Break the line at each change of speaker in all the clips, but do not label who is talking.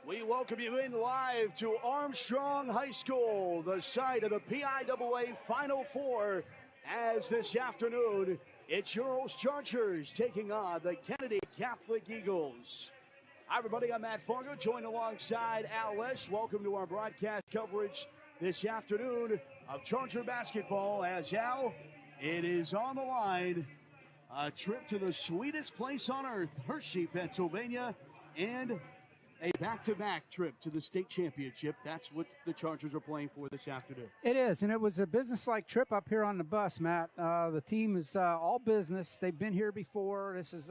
We welcome you in live to Armstrong High School, the site of the PIAA Final Four, as this afternoon it's your OLSH Chargers taking on the Kennedy Catholic Eagles. Hi everybody, I'm Matt Fargo, joined alongside OLSH. Welcome to our broadcast coverage this afternoon of Charger basketball. As Al, it is on the line, a trip to the sweetest place on earth, Hershey, Pennsylvania, and a back-to-back trip to the state championship. That's what the Chargers are playing for this afternoon.
It is, and it was a business-like trip up here on the bus, Matt. The team is all business. They've been here before. This is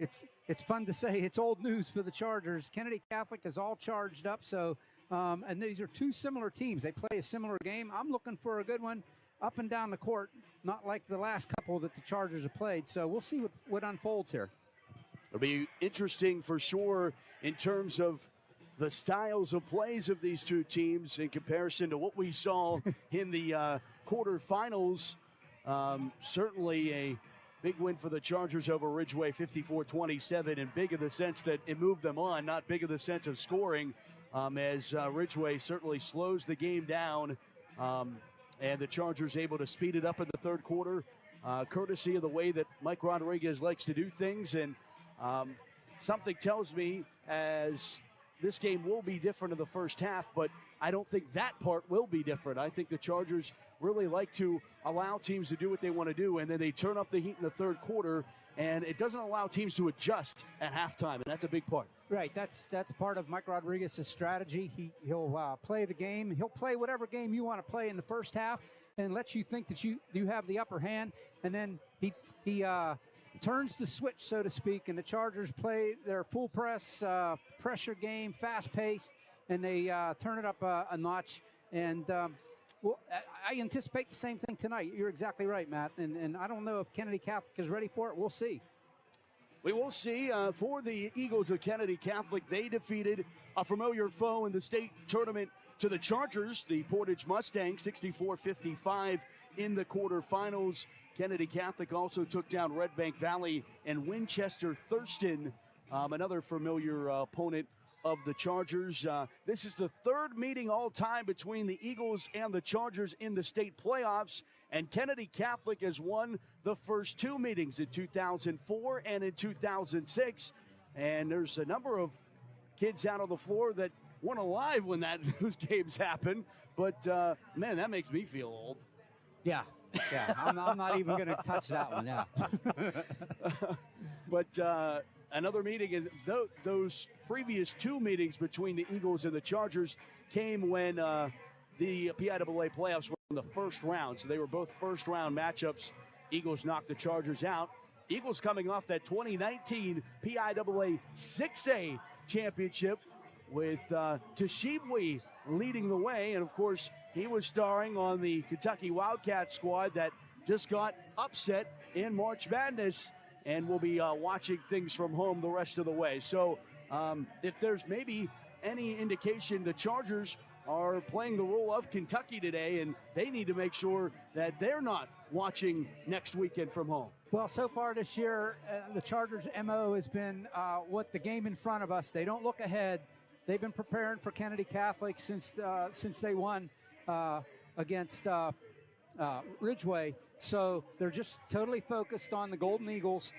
it's fun to say. It's old news for the Chargers. Kennedy Catholic is all charged up, so and these are two similar teams. They play a similar game. I'm looking for a good one up and down the court, not like the last couple that the Chargers have played. So we'll see what unfolds here.
It'll be interesting for sure in terms of the styles of plays of these two teams in comparison to what we saw in the quarterfinals. Certainly a big win for the Chargers over Ridgeway, 54-27, and big in the sense that it moved them on, not big in the sense of scoring, as Ridgeway certainly slows the game down, and the Chargers able to speed it up in the third quarter, courtesy of the way that Mike Rodriguez likes to do things. And something tells me as this game will be different in the first half, but I don't think that part will be different. I think the Chargers really like to allow teams to do what they want to do, and then they turn up the heat in the third quarter, and it doesn't allow teams to adjust at halftime, and that's a big part.
Right, that's part of Mike Rodriguez's strategy. He'll play the game. He'll play whatever game you want to play in the first half and let you think that you have the upper hand, and then he turns the switch, so to speak, and the Chargers play their full press, pressure game, fast-paced, and they turn it up a notch. And I anticipate the same thing tonight. You're exactly right, Matt. And I don't know if Kennedy Catholic is ready for it. We'll see.
We will see. For the Eagles of Kennedy Catholic, they defeated a familiar foe in the state tournament to the Chargers, the Portage Mustangs, 64-55 in the quarterfinals. Kennedy Catholic also took down Red Bank Valley and Winchester Thurston, another familiar opponent of the Chargers. This is the third meeting all time between the Eagles and the Chargers in the state playoffs, and Kennedy Catholic has won the first two meetings in 2004 and in 2006. And there's a number of kids out on the floor that weren't alive when those games happened, but man, that makes me feel old.
Yeah, I'm not even going to touch that one, yeah.
But another meeting, and those previous two meetings between the Eagles and the Chargers came when the PIAA playoffs were in the first round. So they were both first-round matchups. Eagles knocked the Chargers out. Eagles coming off that 2019 PIAA 6A championship with Toshibwe leading the way. And, of course, he was starring on the Kentucky Wildcat squad that just got upset in March Madness, and we'll be watching things from home the rest of the way. So if there's maybe any indication, the Chargers are playing the role of Kentucky today, and they need to make sure that they're not watching next weekend from home.
Well, so far this year, the Chargers' MO has been what the game in front of us. They don't look ahead. They've been preparing for Kennedy Catholic since they won against Ridgeway. So they're just totally focused on the Golden Eagles.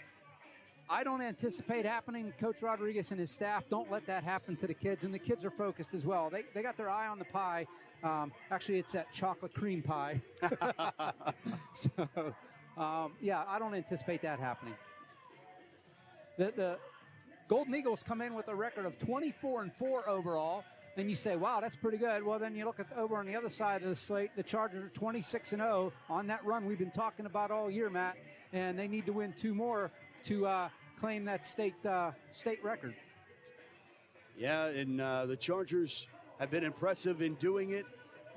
I don't anticipate happening. Coach Rodriguez and his staff don't let that happen to the kids, and the kids are focused as well. They got their eye on the pie. Actually, it's that chocolate cream pie. So, yeah, I don't anticipate that happening. The Golden Eagles come in with a record of 24-4 overall, and you say, wow, that's pretty good. Well, then you look at over on the other side of the slate, the Chargers are 26-0 on that run we've been talking about all year, Matt, and they need to win two more to claim that state record.
Yeah, and the Chargers have been impressive in doing it,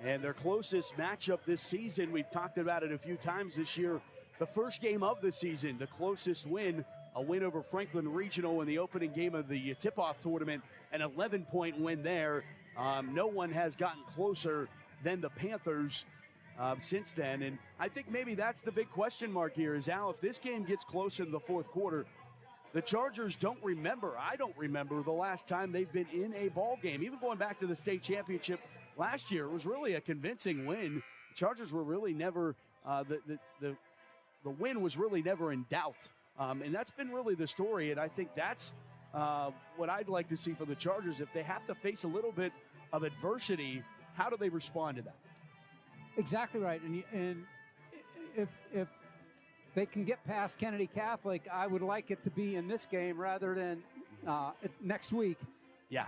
and their closest matchup this season, we've talked about it a few times this year, the first game of the season, the closest win, a win over Franklin Regional in the opening game of the tip-off tournament, an 11-point win there. No one has gotten closer than the Panthers since then. And I think maybe that's the big question mark here is, Al, if this game gets close in the fourth quarter, the Chargers don't remember. I don't remember the last time they've been in a ball game. Even going back to the state championship last year, it was really a convincing win. The Chargers were really never the win was really never in doubt, and that's been really the story. And I think that's what I'd like to see for the Chargers. If they have to face a little bit of adversity, how do they respond to that?
Exactly right. And if they can get past Kennedy Catholic, I would like it to be in this game rather than next week.
Yeah.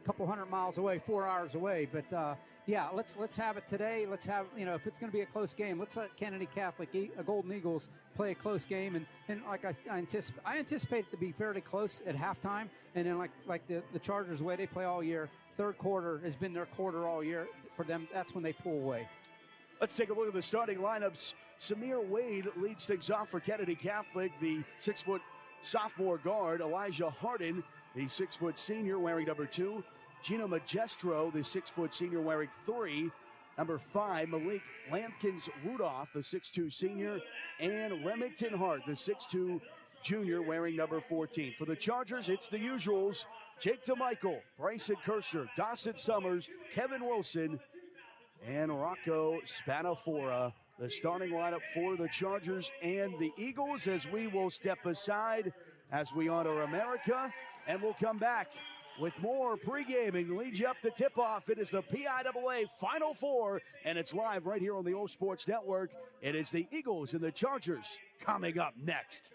Couple 100 miles away, 4 hours away. But yeah, let's have it today. Let's have, if it's going to be a close game, let's let Kennedy Catholic, Golden Eagles, play a close game. And like I anticipate it to be fairly close at halftime. And then like the Chargers, the way they play all year, third quarter has been their quarter all year for them. That's when they pull away.
Let's take a look at the starting lineups. Samir Wade leads things off for Kennedy Catholic, the 6-foot sophomore guard. Elijah Harden, the 6-foot senior, wearing number 2. Gino Magestro, the 6-foot senior, wearing 3. Number 5, Malik Lampkins-Rudolph, the 6'2 senior. And Remington Hart, the 6'2 junior, wearing number 14. For the Chargers, it's the usuals. Jake DeMichael, Bryson Kirshner, Dawson Summers, Kevin Wilson, and Rocco Spanafora. The starting lineup for the Chargers and the Eagles, as we will step aside as we honor America, and we'll come back with more pre-gaming. Lead you up to tip-off. It is the PIAA Final Four, and it's live right here on the O Sports Network. It is the Eagles and the Chargers coming up next.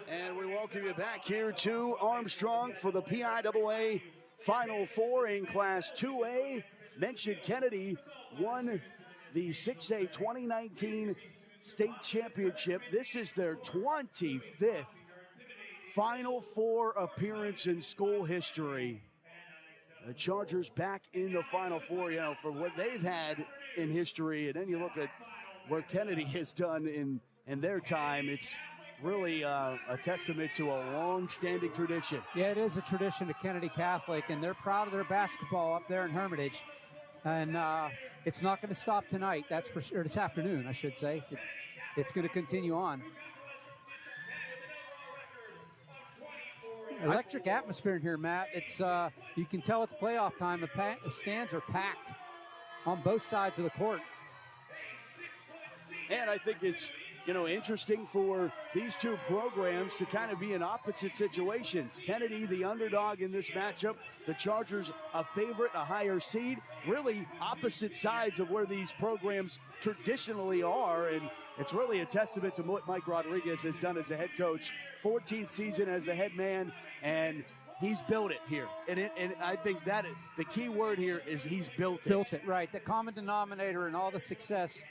And we welcome you back here to Armstrong for the PIAA Final Four in Class 2A. Mentioned Kennedy won the 6A 2019 state championship. This is their 25th Final Four appearance in school history. The Chargers back in the Final Four, for what they've had in history. And then you look at what Kennedy has done in their time. It's really a testament to a long-standing tradition.
Yeah, it is a tradition to Kennedy Catholic, and they're proud of their basketball up there in Hermitage. And it's not going to stop tonight. That's for sure. This afternoon, I should say. It's going to continue on. Electric atmosphere in here, Matt. It's you can tell it's playoff time. The stands are packed on both sides of the court.
And I think it's interesting for these two programs to kind of be in opposite situations. Kennedy, the underdog in this matchup. The Chargers, a favorite, a higher seed. Really opposite sides of where these programs traditionally are. And it's really a testament to what Mike Rodriguez has done as a head coach. 14th season as the head man, and he's built it here. And I think that the key word here is he's built it.
Built it, right. The common denominator in all the success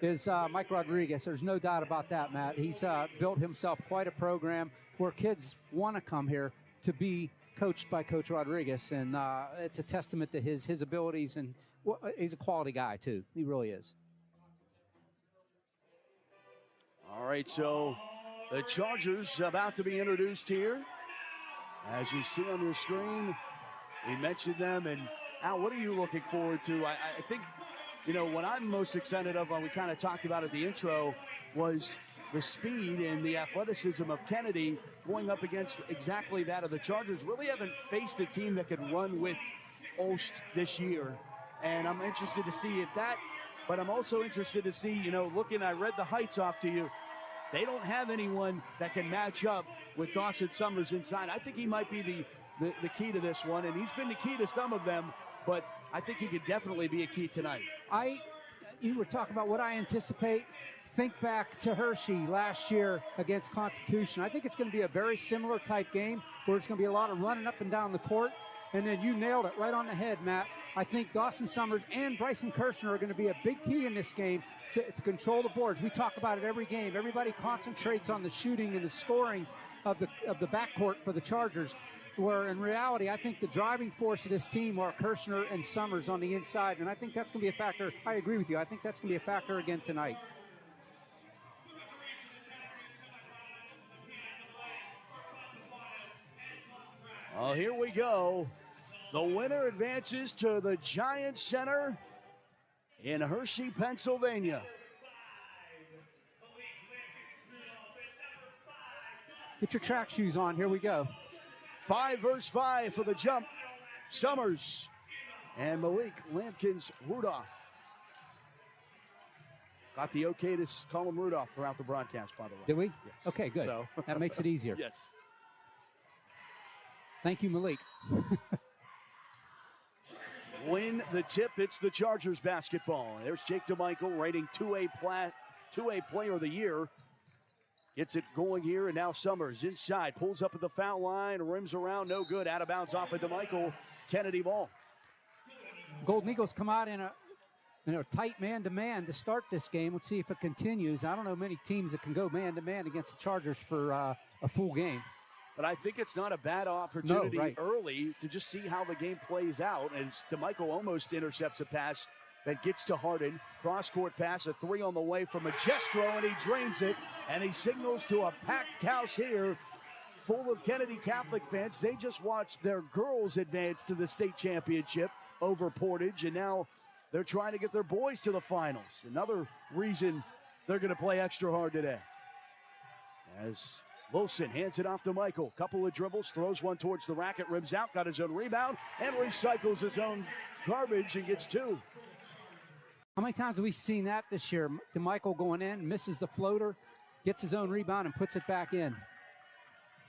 is Mike Rodriguez. There's no doubt about that, Matt. He's built himself quite a program where kids want to come here to be coached by Coach Rodriguez, and it's a testament to his abilities, and he's a quality guy too. He really is.
All right, so the Chargers about to be introduced here. As you see on your screen, we mentioned them. And Al, what are you looking forward to? I think, you know, what I'm most excited of, we kind of talked about at the intro, was the speed and the athleticism of Kennedy going up against exactly that of the Chargers. Really haven't faced a team that could run with OLSH this year. And I'm interested to see if that, but I'm also interested to see, you know, I read the heights off to you. They don't have anyone that can match up with Dawson Summers inside. I think he might be the key to this one, and he's been the key to some of them, but I think he could definitely be a key tonight.
You were talking about what I anticipate. Think back to Hershey last year against Constitution. I think it's going to be a very similar type game where it's going to be a lot of running up and down the court, and then you nailed it right on the head, Matt. I think Dawson Summers and Bryson Kirshner are going to be a big key in this game to control the boards. We talk about it every game. Everybody concentrates on the shooting and the scoring of the backcourt for the Chargers, where in reality, I think the driving force of this team are Kirshner and Summers on the inside, and I think that's going to be a factor. I agree with you. I think that's going to be a factor again tonight.
Well, here we go. The winner advances to the Giants Center in Hershey, Pennsylvania.
Get your track shoes on. Here we go.
5 versus 5 for the jump. Summers and Malik Lampkins-Rudolph. Got the okay to call him Rudolph throughout the broadcast, by the way.
Did we?
Yes.
Okay, good.
So.
That makes it easier.
Yes.
Thank you, Malik.
Win the tip. It's the Chargers basketball. There's Jake DeMichael, rating 2A Player of the Year. Gets it going here, and now Summers inside. Pulls up at the foul line, rims around, no good. Out of bounds off of DeMichael. Kennedy ball.
Golden Eagles come out in a tight man-to-man to start this game. Let's see if it continues. I don't know many teams that can go man-to-man against the Chargers for a full game.
But I think it's not a bad opportunity early to just see how the game plays out. And DeMichael almost intercepts a pass that gets to Harden. Cross-court pass, a 3 on the way from Magestro, and he drains it. And he signals to a packed house here full of Kennedy Catholic fans. They just watched their girls advance to the state championship over Portage, and now they're trying to get their boys to the finals. Another reason they're going to play extra hard today. As Wilson hands it off to Michael. Couple of dribbles, throws one towards the racket, rims out, got his own rebound, and recycles his own garbage and gets 2.
How many times have we seen that this year? DeMichael going in, misses the floater, gets his own rebound, and puts it back in.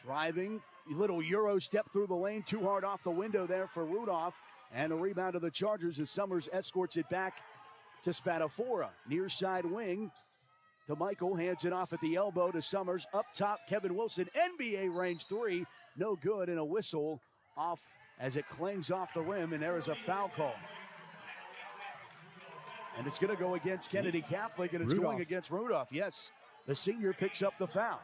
Driving, little Euro step through the lane, too hard off the window there for Rudolph. And a rebound to the Chargers as Summers escorts it back to Spadafora. Near side wing. DeMichael hands it off at the elbow to Summers. Up top, Kevin Wilson, NBA range 3. No good, and a whistle off as it clangs off the rim, and there is a foul call. And it's going to go against Kennedy Catholic, and it's going against Rudolph. Yes, the senior picks up the foul.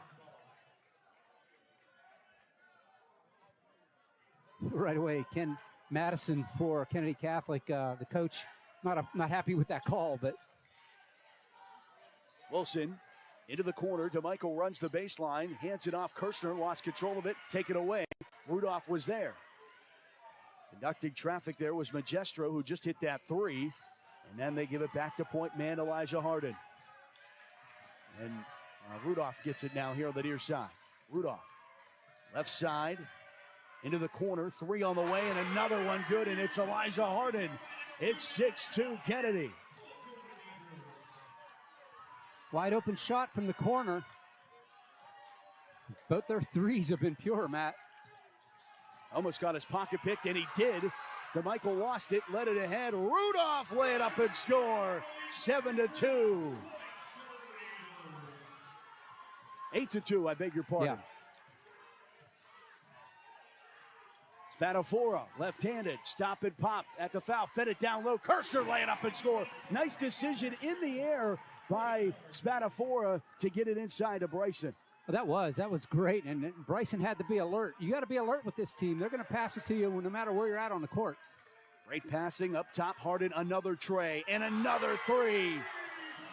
Right away, Ken Madison for Kennedy Catholic, the coach, not happy with that call, but
Wilson into the corner. DeMichael runs the baseline, hands it off. Kirshner lost control of it, take it away. Rudolph was there. Conducting traffic there was Magestro, who just hit that 3. And then they give it back to point man Elijah Harden. And Rudolph gets it now here on the near side. Rudolph, left side, into the corner. 3 on the way, and another one good, and it's Elijah Harden. It's 6-2 Kennedy.
Wide open shot from the corner. Both their threes have been pure, Matt.
Almost got his pocket picked, and he did. DeMichael lost it, led it ahead. Rudolph lay it up and score. 7-2. 8-2, I beg your pardon. Yeah. Spadafora, left-handed, stop and pop at the foul, fed it down low. Kirshner lay it up and score. Nice decision in the air by Spadafora to get it inside to Bryson.
That was great, and Bryson had to be alert. You got to be alert with this team. They're going to pass it to you no matter where you're at on the court.
Great passing up top. Harden, another tray, and another three.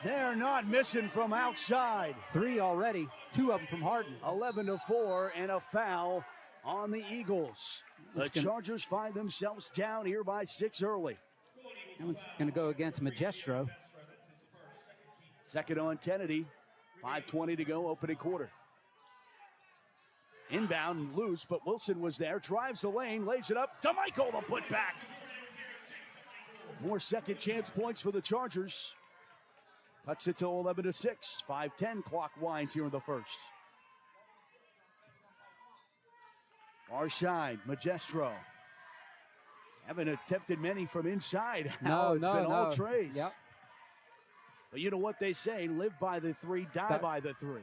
They're not missing from outside.
3 already, 2 of them from Harden.
11-4, and a foul on the Eagles. The Chargers find themselves down here by 6 early.
That one's going to go against Magestro.
Second on Kennedy. 5:20 to go, opening quarter. Inbound, loose, but Wilson was there. Drives the lane, lays it up. DeMichael, the putback. More second chance points for the Chargers. Cuts it to 11-6. 5:10 clock winds here in the first. Far side, Magestro. Haven't attempted many from inside.
No,
It's been all
no.
trays.
Yep.
But you know what they say, live by the 3, die by the 3.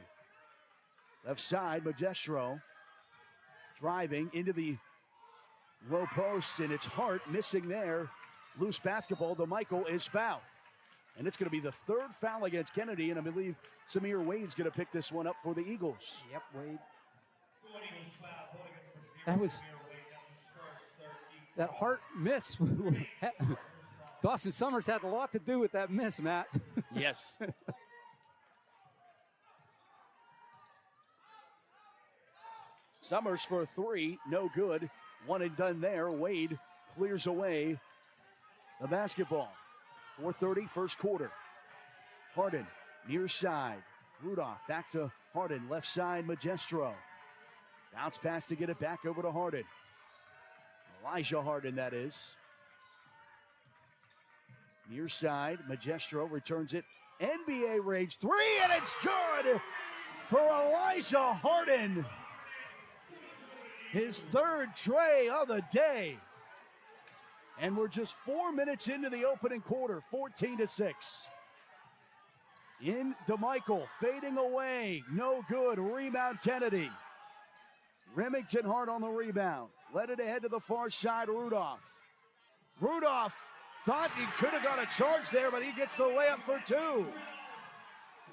Left side, Magestro driving into the low post, and it's Hart missing there. Loose basketball. DeMichael is fouled. And it's going to be the 3rd foul against Kennedy, and I believe Samir Wade's going to pick this one up for the Eagles.
Yep, Wade. That Hart miss. Dawson Summers had a lot to do with that miss, Matt.
Yes. Summers for a 3, no good. One and done there. Wade clears away the basketball. 4:30, first quarter. Harden, near side. Rudolph back to Harden, left side, Magestro. Bounce pass to get it back over to Harden. Elijah Harden, that is. Near side, Magestro returns it. NBA range 3, and it's good for Elijah Harden. His 3rd tray of the day. And we're just 4 minutes into the opening quarter, 14-6. In DeMichael, fading away, no good. Rebound Kennedy. Remington Hart on the rebound. Led it ahead to the far side, Rudolph. Rudolph thought he could have got a charge there, but he gets the layup for 2.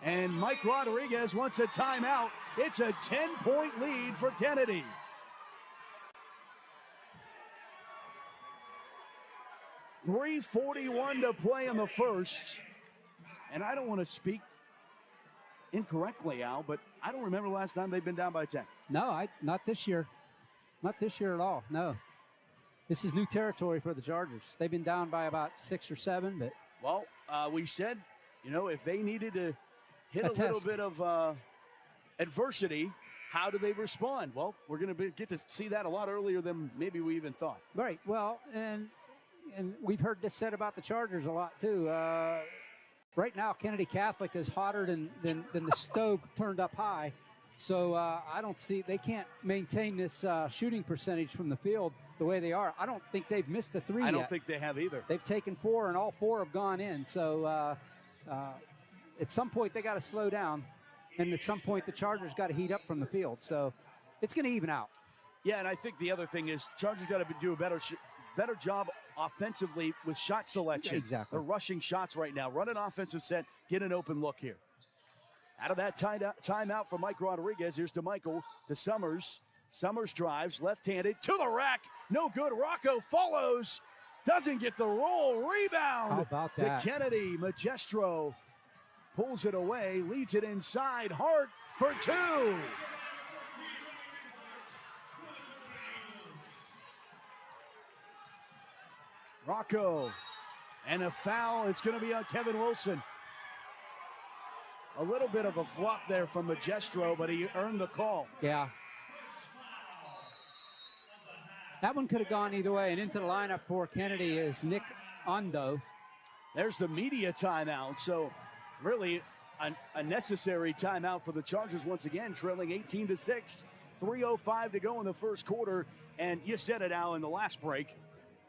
And Mike Rodriguez wants a timeout. It's a 10-point lead for Kennedy. .341 to play in the first. And I don't want to speak incorrectly, Al, but I don't remember the last time they've been down by 10.
No, not this year. Not this year at all, no. This is new territory for the Chargers. They've been down by about 6 or 7, but...
Well, we said, if they needed to hit a little bit of adversity, how do they respond? Well, we're going to get to see that a lot earlier than maybe we even thought.
Right, well, and we've heard this said about the Chargers a lot, too. Right now, Kennedy Catholic is hotter than the stove turned up high. So I don't see – they can't maintain this shooting percentage from the field the way they are. I don't think they've missed a 3 yet.
I don't think they have either.
They've taken 4, and all 4 have gone in. So at some point, they got to slow down. And at some point, the Chargers got to heat up from the field. So it's going to even out.
Yeah, and I think the other thing is Chargers got to do a better job offensively with shot selection.
Exactly.
They're rushing shots right now. Run an offensive set, get an open look here. Out of that timeout for Mike Rodriguez, here's DeMichael to Summers. Summers drives, left-handed, to the rack. No good. Rocco follows. Doesn't get the roll. Rebound.
How about that?
To Kennedy. Magestro pulls it away, leads it inside. Hart for 2. Rocco. And a foul. It's going to be on Kevin Wilson. A little bit of a flop there from Magestro, but he earned the call.
Yeah. That one could have gone either way, and into the lineup for Kennedy is Nick Ondo.
There's the media timeout, so really a necessary timeout for the Chargers once again, trailing 18-6. 3:05 to go in the first quarter, and you said it, Al, in the last break.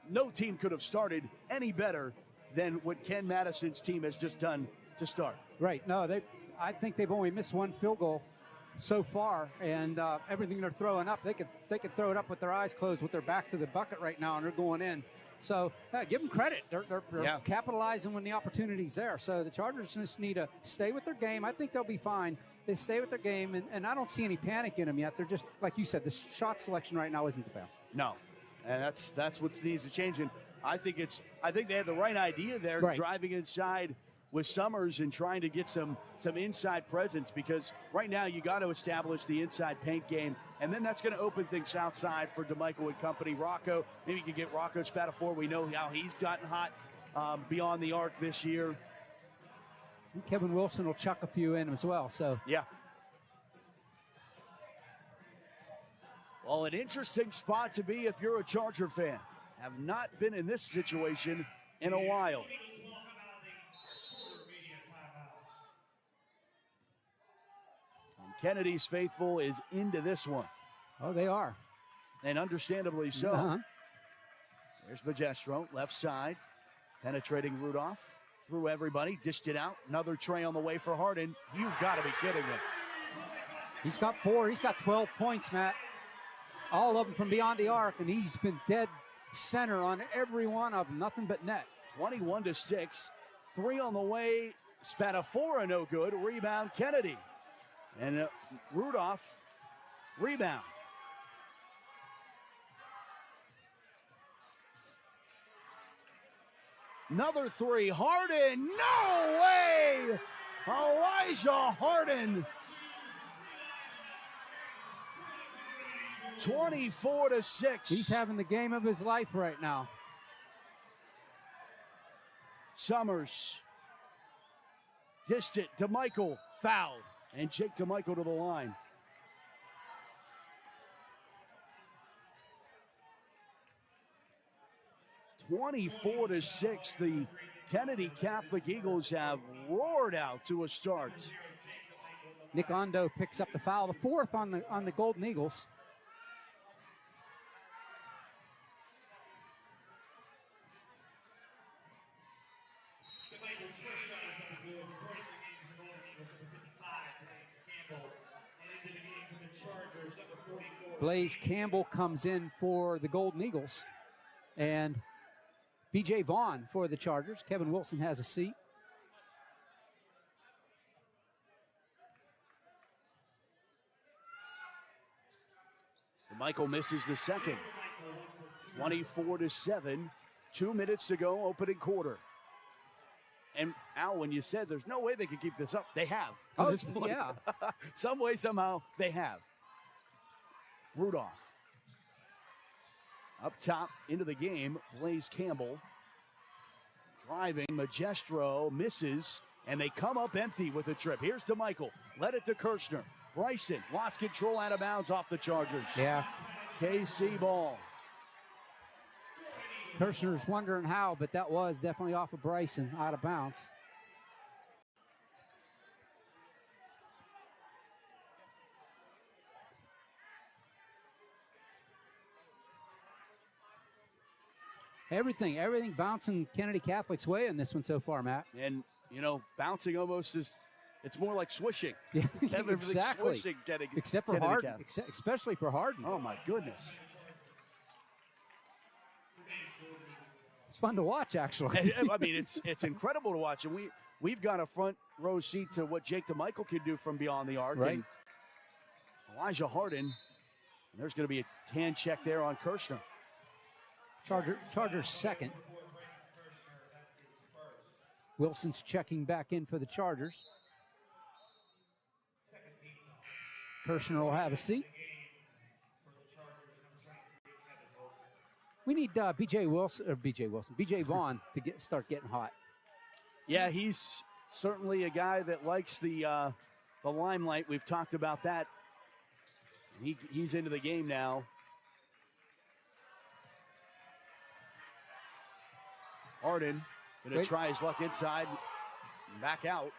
No team could have started any better than what Ken Madison's team has just done to start.
Right. No, I think they've only missed 1 field goal so far, and everything they're throwing up, they could throw it up with their eyes closed with their back to the bucket right now, and they're going in. So give them credit. They're capitalizing when the opportunity's there. So the Chargers just need to stay with their game. I think they'll be fine. They stay with their game, and I don't see any panic in them yet. They're just, like you said, the shot selection right now isn't the best.
No, and that's what needs to change. And I think they had the right idea there, driving inside with Summers and trying to get some inside presence, because right now you got to establish the inside paint game, and then that's going to open things outside for DeMichael and company. Rocco, maybe you can get Rocco Spatafor. We know how he's gotten hot beyond the arc this year.
Kevin Wilson will chuck a few in as well. So
yeah. Well, an interesting spot to be if you're a Charger fan. Have not been in this situation in a while. And Kennedy's faithful is into this one.
Oh, they are.
And understandably so.
Uh-huh.
There's Magestro, left side, penetrating Rudolph. Through everybody, dished it out. Another tray on the way for Harden. You've got to be kidding me.
He's got 4. He's got 12 points, Matt. All of them from beyond the arc, and he's been dead center on every one of them. Nothing but net.
21-6. 3 on the way. Spatafora no good. Rebound Kennedy. And Rudolph, rebound. Another 3. Harden. No way. Elijah Harden. 24-6.
He's having the game of his life right now.
Summers. Dished it. DeMichael fouled. And Jake DeMichael to the line. (24-6). The Kennedy Catholic Eagles have roared out to a start.
Nick Ondo picks up the foul, the 4th on the Golden Eagles. Blaze Campbell comes in for the Golden Eagles. And B.J. Vaughn for the Chargers. Kevin Wilson has a seat.
Michael misses the second. 24-7. 2 minutes to go, opening quarter. And Al, when you said there's no way they could keep this up, they have. To this point.
Yeah.
Some way, somehow, they have. Rudolph. Up top into the game, Blaze Campbell. Driving, Magestro misses, and they come up empty with a trip. Here's DeMichael. Let it to Kirshner. Bryson lost control out of bounds off the Chargers.
Yeah.
KC ball.
Kirshner's wondering how, but that was definitely off of Bryson, out of bounds. Everything bouncing Kennedy Catholic's way in this one so far, Matt.
And, you know, bouncing almost is, it's more like swishing.
Yeah, exactly.
Swishing,
except for Harden, especially for Harden.
Oh, my goodness.
It's fun to watch, actually.
I mean, it's incredible to watch. And we've got a front row seat to what Jake DeMichael can do from beyond the arc.
Right.
And Elijah Harden, and there's going to be a hand check there on Kirshner.
Chargers second. Wilson's checking back in for the Chargers. Kirshner will have a seat. We need B.J. Vaughn to start getting hot.
Yeah, he's certainly a guy that likes the limelight. We've talked about that. He's into the game now. Harden going to try his luck inside, back out.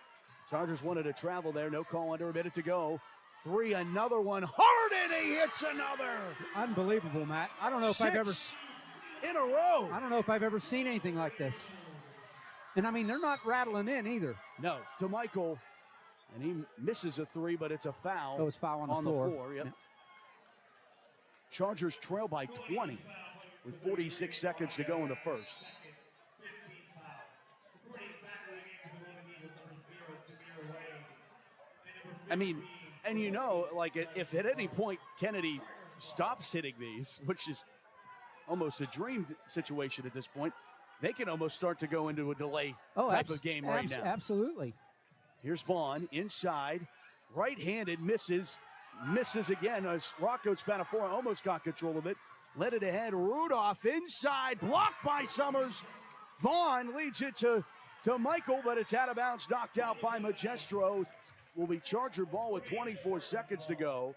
Chargers wanted to travel there. No call, under a minute to go. 3, another one. Harden, he hits another.
Unbelievable, Matt. I don't know if I've ever
in a row.
I don't know if I've ever seen anything like this. And I mean, they're not rattling in either.
No, DeMichael, and he misses a 3, but it's a foul.
Oh, it's foul on the floor.
Yep. Yeah. Chargers trail by 20. with 46 seconds to go in the first. I mean, and you know, like if at any point Kennedy stops hitting these, which is almost a dream situation at this point, they can almost start to go into a delay type of game right now.
Absolutely.
Here's Vaughn inside, right-handed, misses again as Rocco Spadafora almost got control of it. Led it ahead, Rudolph inside, blocked by Summers. Vaughn leads it to Michael, but it's out of bounds, knocked out by Magestro. Will be Charger ball with 24 seconds to go.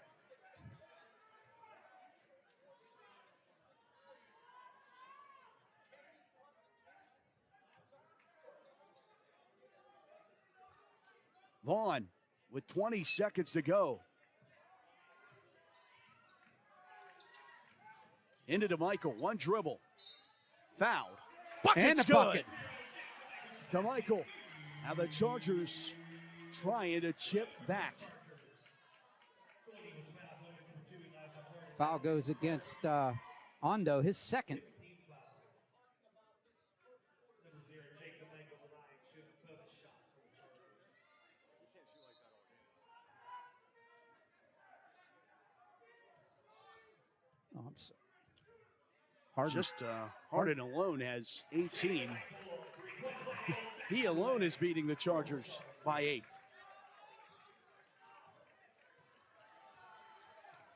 Vaughn with 20 seconds to go. Into DeMichael, one dribble. Fouled. Bucket's good. Bucket. DeMichael. Now the Chargers trying to chip back.
Foul goes against Ondo, his second. Oh, I'm sorry.
Harden alone has 18. He alone is beating the Chargers by 8.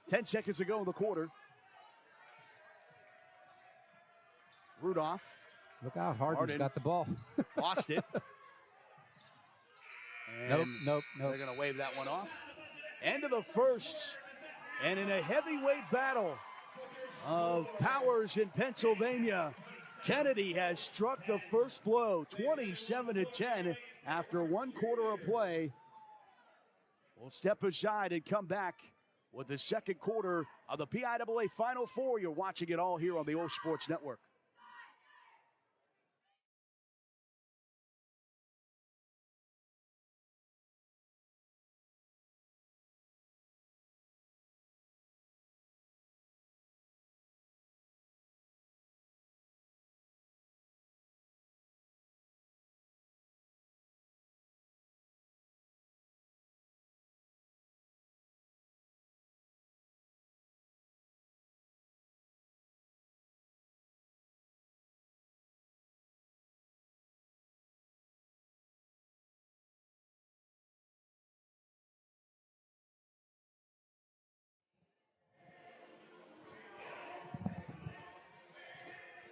10 seconds to go in the quarter. Rudolph.
Look out, Harden's got the ball.
Lost it.
Nope.
They're going to wave that one off. End of the first. And in a heavyweight battle of powers in Pennsylvania, Kennedy has struck the first blow, 27-10 after 1 quarter of play. We'll step aside and come back with the second quarter of the PIAA Final Four. You're watching it all here on the OLSH Sports Network.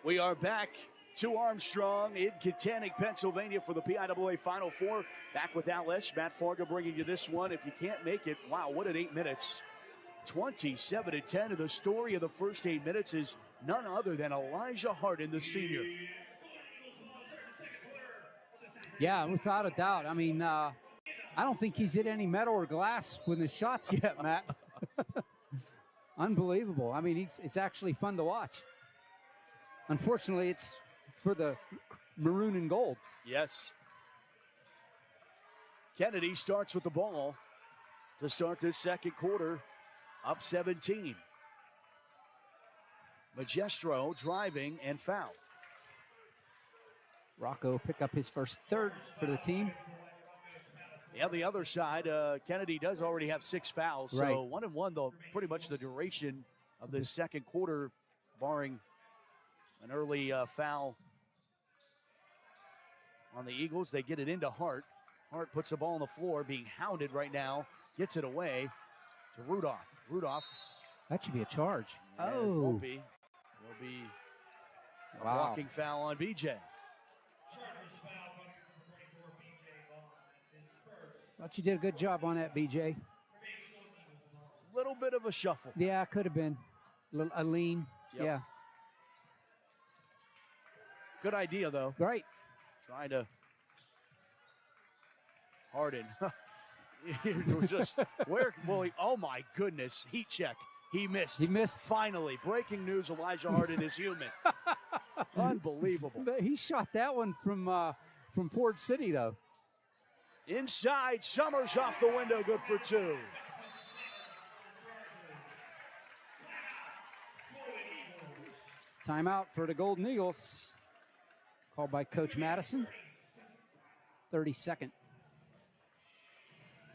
We are back to Armstrong in Kittanning, Pennsylvania for the PIAA Final Four. Back with OLSH. Matt Fargo bringing you this one. If you can't make it, wow, what an 8 minutes. 27-10, and the story of the first 8 minutes is none other than Elijah Harden, the senior.
Yeah, without a doubt. I mean, I don't think he's hit any metal or glass with his shots yet, Matt. Unbelievable. I mean, it's actually fun to watch. Unfortunately, it's for the maroon and gold.
Yes. Kennedy starts with the ball to start this second quarter, up 17. Magestro driving and foul.
Rocco pick up his first third for the team.
Yeah, the other side, Kennedy does already have 6 fouls.
Right.
So 1-1, though, pretty much the duration of this second quarter, barring an early foul on the Eagles. They get it into Hart. Hart puts the ball on the floor, being hounded right now. Gets it away to Rudolph. Rudolph.
That should be a charge.
Yeah, it won't be. It'll be a blocking foul on BJ.
Thought you did a good job on that, BJ.
Little bit of a shuffle.
Yeah, could have been. A lean.
Yep.
Yeah.
Good idea, though.
Right.
Trying to Harden. Just where? Well, oh my goodness! Heat check. He missed.
He missed.
Finally, breaking news: Elijah Harden is human. Unbelievable.
He shot that one from Ford City, though.
Inside, Summers off the window, good for 2.
Timeout for the Golden Eagles. Called by Coach Madison. 32nd.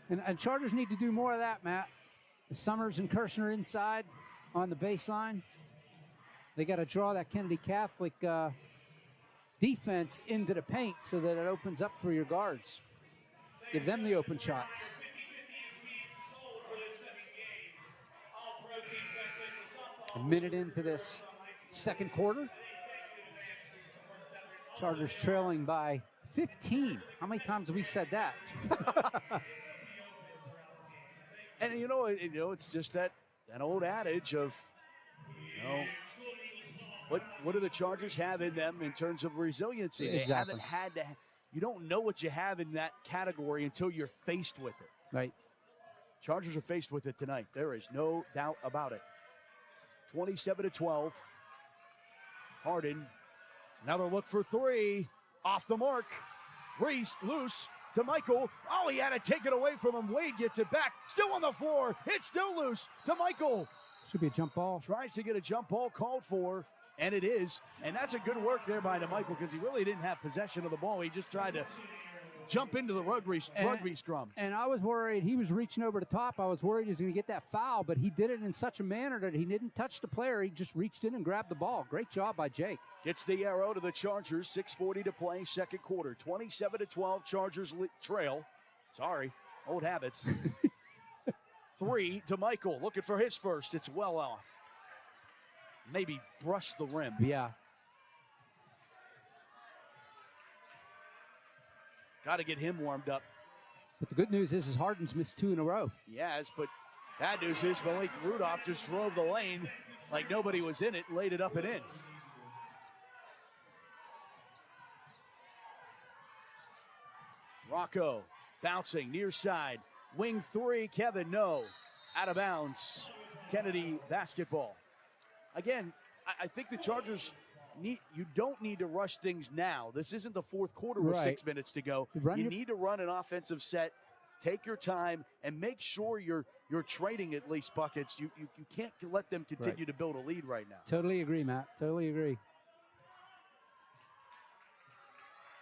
And Chargers need to do more of that, Matt. The Summers and Kirshner inside on the baseline. They got to draw that Kennedy Catholic defense into the paint so that it opens up for your guards. Give them the open shots. A minute into this second quarter. Chargers trailing by 15. How many times have we said that?
And it's just that old adage of, what do the Chargers have in them in terms of resiliency?
Exactly.
They haven't had to. You don't know what you have in that category until you're faced with it.
Right.
Chargers are faced with it tonight. There is no doubt about it. 27-12. Harden. Another look for three. Off the mark. Reese loose to Michael. Oh, he had to take it away from him. Wade gets it back. Still on the floor. It's still loose to Michael.
Should be a jump ball.
Tries to get a jump ball called for, and it is. And that's a good work there by DeMichael because he really didn't have possession of the ball. He just tried to jump into the rugby scrum.
And I was worried he was reaching over the top. I was worried he was going to get that foul, but he did it in such a manner that he didn't touch the player. He just reached in and grabbed the ball. Great job by Jake.
Gets the arrow to the Chargers. 6:40 to play, second quarter. 27-12, Chargers trail. Sorry, old habits. Three to Michael, looking for his first. It's well off. Maybe brush the rim.
Yeah.
Got to get him warmed up.
But the good news is Harden's missed 2 in a row.
Yes, but bad news is Malik Rudolph just drove the lane like nobody was in it, laid it up and in. Rocco bouncing near side. Wing three, Kevin, no. Out of bounds. Kennedy basketball. Again, I think the Chargers you don't need to rush things now. This isn't the fourth quarter with 6 minutes to go. You need to run an offensive set, take your time, and make sure you're trading at least buckets. You can't let them continue to build a lead right now.
Totally agree, Matt. Totally agree.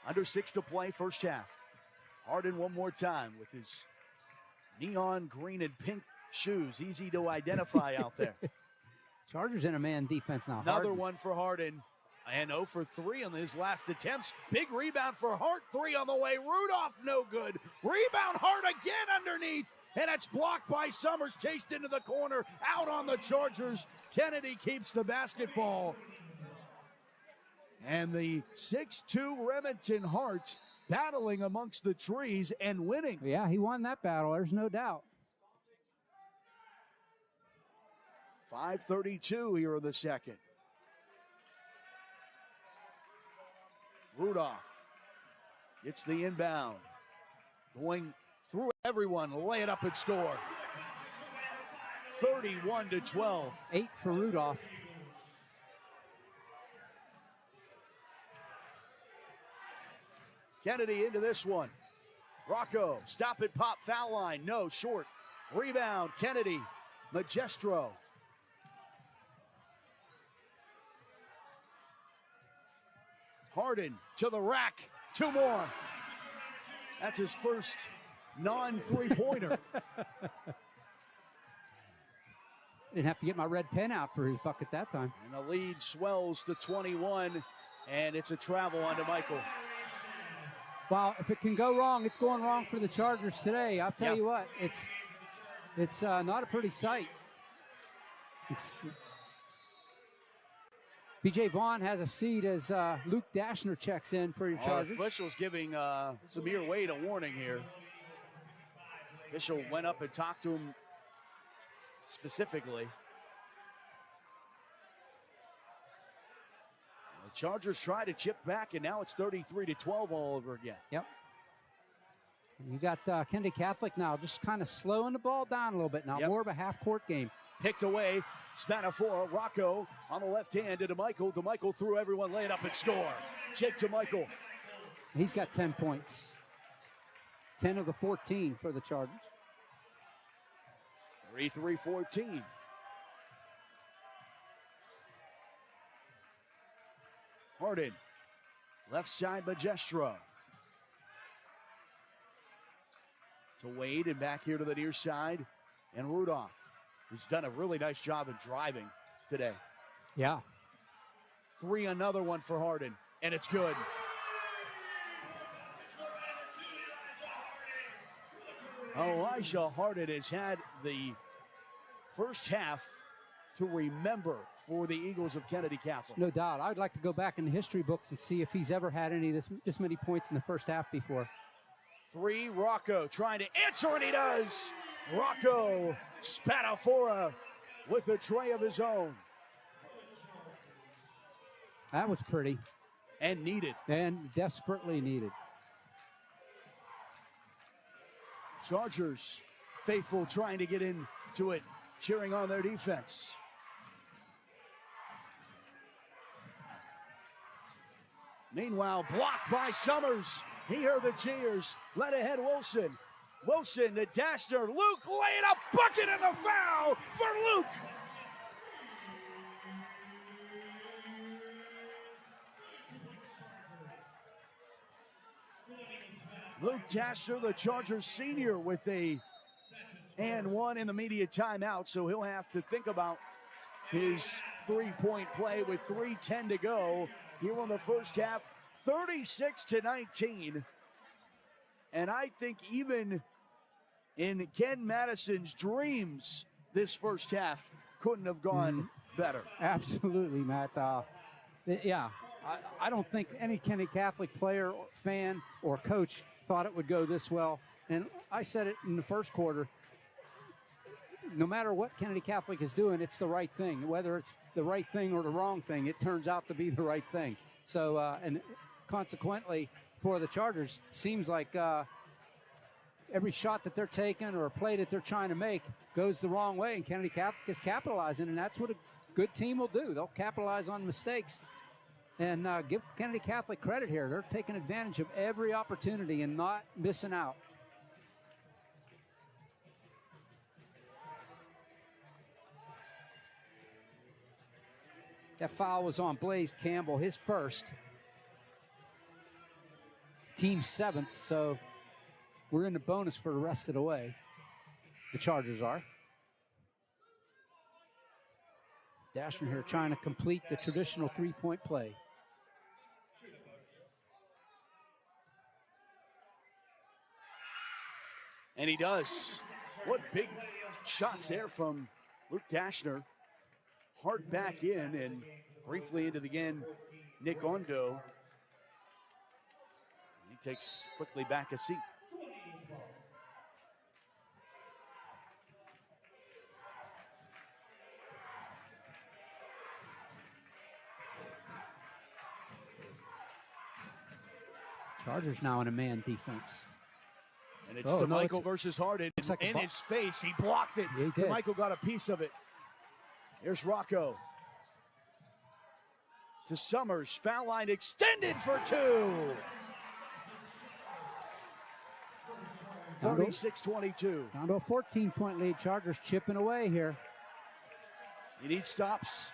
Under 6 to play, first half. Harden one more time with his neon green and pink shoes. Easy to identify out there.
Chargers in a man defense now.
Another one for Harden. And 0 for 3 on his last attempts. Big rebound for Hart. 3 on the way. Rudolph, no good. Rebound, Hart again underneath. And it's blocked by Summers. Chased into the corner. Out on the Chargers. Kennedy keeps the basketball. And the 6'2 Remington Hart battling amongst the trees and winning.
Yeah, he won that battle. There's no doubt.
5:32 here in the second. Rudolph gets the inbound. Going through everyone. Lay it up and score. 31-12.
8 for Rudolph.
Kennedy into this one. Rocco, stop it, pop, foul line. No, short. Rebound, Kennedy. Magestro. Harden to the rack. 2 more. That's his first non-three-pointer.
Didn't have to get my red pen out for his bucket that time.
And the lead swells to 21, and it's a travel onto Michael.
Well, if it can go wrong, it's going wrong for the Chargers today. I'll tell you what, it's not a pretty sight. B.J. Vaughn has a seat as Luke Dashner checks in for your Chargers.
Official's giving Samir Wade a warning here. Official went up and talked to him specifically. The Chargers try to chip back, and now it's 33-12 all over again.
Yep. You got Kennedy Catholic now just kind of slowing the ball down a little bit now. More of a half-court game.
Picked away. Spanafor, Rocco on the left hand to DeMichael. DeMichael threw everyone, lay it up and score. Jake DeMichael.
He's got 10 points. 10 of the 14 for the Chargers.
3-3-14. Harden. Left side, Magestro. To Wade and back here to the near side. And Rudolph, who's done a really nice job of driving today.
Yeah.
3, another one for Harden. And it's good. Elijah Harden has had the first half to remember for the Eagles of Kennedy Catholic.
No doubt. I'd like to go back in the history books and see if he's ever had any of this many points in the first half before.
3, Rocco trying to answer, and he does. Rocco Spatafora with a tray of his own.
That was pretty.
And needed.
And desperately needed.
Chargers faithful trying to get into it, cheering on their defense. Meanwhile, blocked by Summers. He heard the cheers. Led ahead Wilson. Wilson to Dashner. Luke laying a bucket and the foul for Luke. Luke Dashner, the Chargers senior, with a and one in the media timeout, so he'll have to think about his three-point play with 3:10 to go here on the first half, 36-19. And I think even in Ken Madison's dreams, this first half couldn't have gone better.
Absolutely, Matt. Yeah, I don't think any Kennedy Catholic player, or fan, or coach thought it would go this well. And I said it in the first quarter, no matter what Kennedy Catholic is doing, it's the right thing. Whether it's the right thing or the wrong thing, it turns out to be the right thing. So, and consequently, for the Chargers, seems like every shot that they're taking or a play that they're trying to make goes the wrong way, and Kennedy Catholic is capitalizing, and that's what a good team will do. They'll capitalize on mistakes. And give Kennedy Catholic credit here. They're taking advantage of every opportunity and not missing out. That foul was on Blaze Campbell, his first. Team 7th, so we're in the bonus for the rest of the way. The Chargers are. Dashner here trying to complete the traditional three-point play.
And he does. What big shots there from Luke Dashner. Hart back in and briefly into the game, Nick Ondo. He takes quickly back a seat.
Chargers now in a man defense.
And it's DeMichael versus Harden.
Like
in his face, he blocked it.
Yeah,
DeMichael got a piece of it. Here's Rocco. To Summers, foul line extended for 2. 36-22.
Down to a 14-point lead. Chargers chipping away here.
You need stops.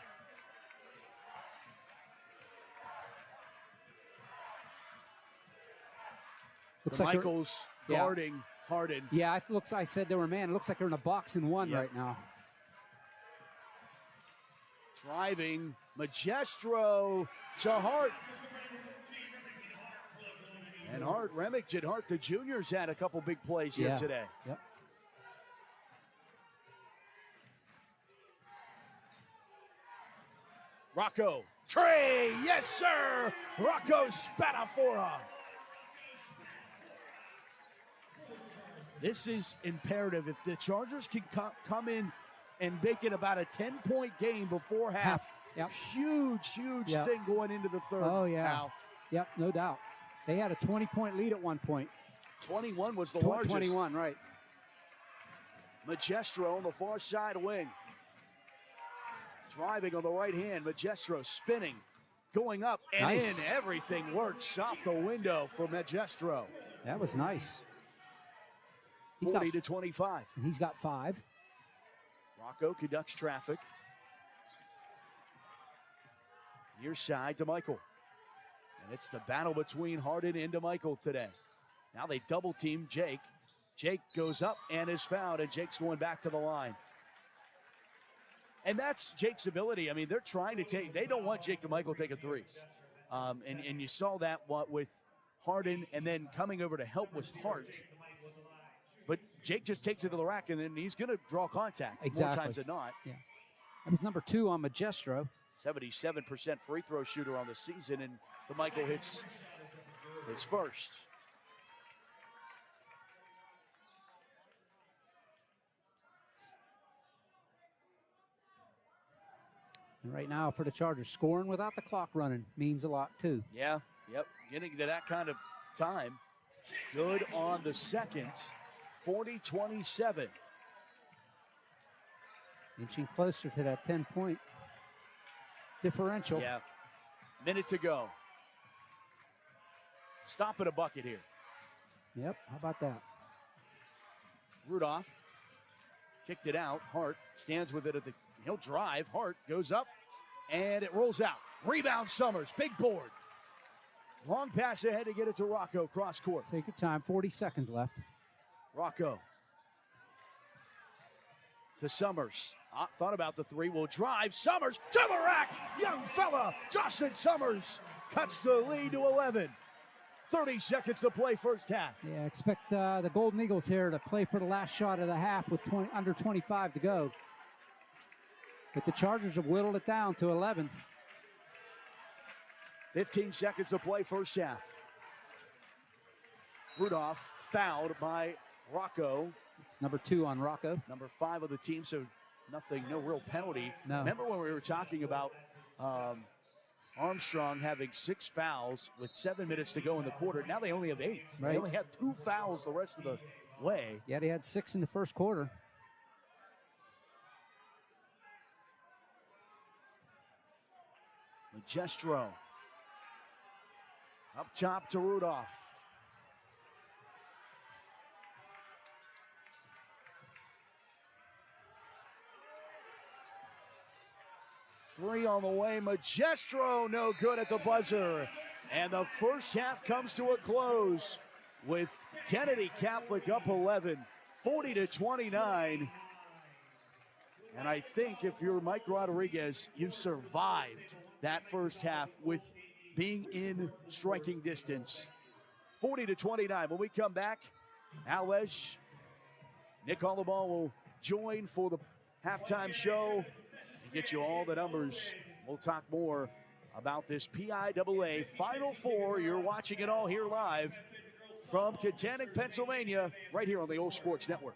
Looks
Michaels guarding Harden.
Yeah, I said they were man. It looks like they're in a box and one right now.
Driving, Magestro to Hart. And Hart, Remington Hart, the juniors had a couple big plays here today.
Yep.
Rocco, Trey, yes sir! Rocco Spatafora. This is imperative. If the Chargers can come in and make it about a 10-point game before half, huge thing going into the third.
Oh, yeah.
Now.
Yep, no doubt. They had a 20-point lead at one point.
21 was the largest.
21, right.
Magestro on the far side wing. Driving on the right hand. Magestro spinning, going up and in. Everything works off the window for Magestro.
That was nice.
40-25.
He's got 5.
Rocco conducts traffic. Near side to Michael. It's the battle between Harden and DeMichael today. Now they double team Jake. Jake goes up and is fouled, and Jake's going back to the line. And that's Jake's ability. I mean, they're trying to they don't want Jake DeMichael taking threes. And you saw that with Harden and then coming over to help with Hart. But Jake just takes it to the rack, and then he's going to draw contact more times than not.
Yeah. That was number 2 on Magestro.
77% free throw shooter on the season, and DeMichael hits his first.
And right now for the Chargers, scoring without the clock running means a lot too.
Yeah, yep, getting to that kind of time. Good on the second, 40-27.
Inching closer to that 10-point differential.
Yeah, minute to go. Stop at a bucket here.
Yep, how about that?
Rudolph kicked it out. Hart stands with it he'll drive. Hart goes up, and it rolls out. Rebound Summers, big board. Long pass ahead to get it to Rocco, cross court.
Take your time, 40 seconds left.
Rocco to Summers. Thought about the three, will drive. Summers to the rack. Young fella, Justin Summers cuts the lead to 11. 30 seconds to play first half.
Yeah, expect the Golden Eagles here to play for the last shot of the half with under 25 to go. But the Chargers have whittled it down to 11.
15 seconds to play first half. Rudolph fouled by Rocco.
It's number 2 on Rocco.
Number 5 of the team, so nothing, no real penalty.
No.
Remember when we were talking about Armstrong having 6 fouls with 7 minutes to go in the quarter? Now they only have 8.
Right.
They only had 2 fouls the rest of the way.
Yeah, they had 6 in the first quarter.
Magestro. Up top to Rudolph. Three on the way. Magestro, no good at the buzzer. And the first half comes to a close with Kennedy Catholic up 11, 40-29. And I think if you're Mike Rodriguez, you survived that first half with being in striking distance. 40-29. When we come back, OLSH, Nick Hollaball will join for the halftime show and get you all the numbers. We'll talk more about this PIAA Final Four. You're watching it all here live from Katanning, Pennsylvania, right here on the OLSH Sports Network.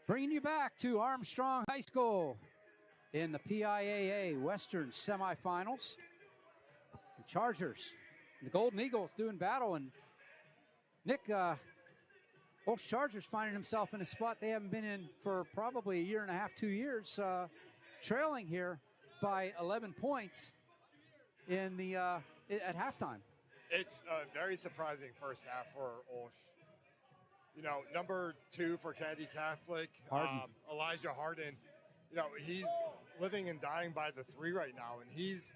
Bringing you back to Armstrong High School in the PIAA Western semifinals. The Chargers, the Golden Eagles doing battle, and Nick, OLSH Chargers finding himself in a spot they haven't been in for probably a year and a half, 2 years, trailing here by 11 points in the at halftime.
It's a very surprising first half for OLSH. You know, number 2 for Kennedy Catholic, Elijah Harden. You know, he's living and dying by the three right now, and he's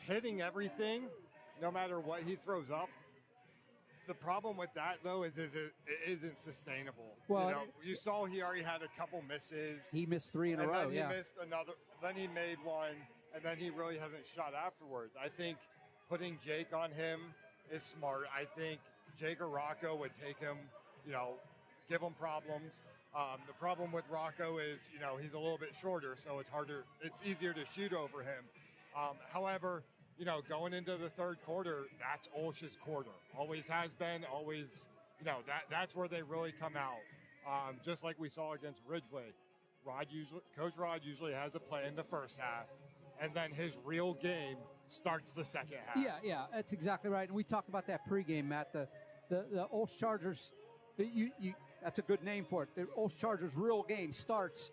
hitting everything, no matter what he throws up. The problem with that, though, is it isn't sustainable.
Well,
you saw he already had a couple misses.
He missed 3 in a row,
And then he missed another. Then he made one, and then he really hasn't shot afterwards. I think putting Jake on him is smart. I think Jake or Rocco would take him, give him problems. The problem with Rocco is, he's a little bit shorter, so it's easier to shoot over him. However, going into the third quarter, that's OLSH's quarter. Always has been, always, that's where they really come out. Just like we saw against Ridgeway. Coach Rod usually has a play in the first half, and then his real game starts the second half.
Yeah, that's exactly right. And we talked about that pregame, Matt. The OLSH Chargers, that's a good name for it. The OLSH Chargers' real game starts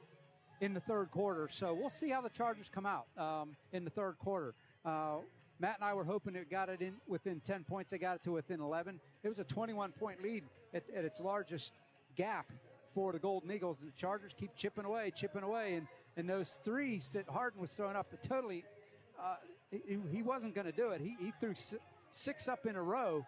in the third quarter. So we'll see how the Chargers come out in the third quarter. Matt and I were hoping it got it in within 10 points. They got it to within 11. It was a 21-point lead at its largest gap for the Golden Eagles. And the Chargers keep chipping away. And those threes that Harden was throwing up, totally, he wasn't going to do it. He threw 6 up in a row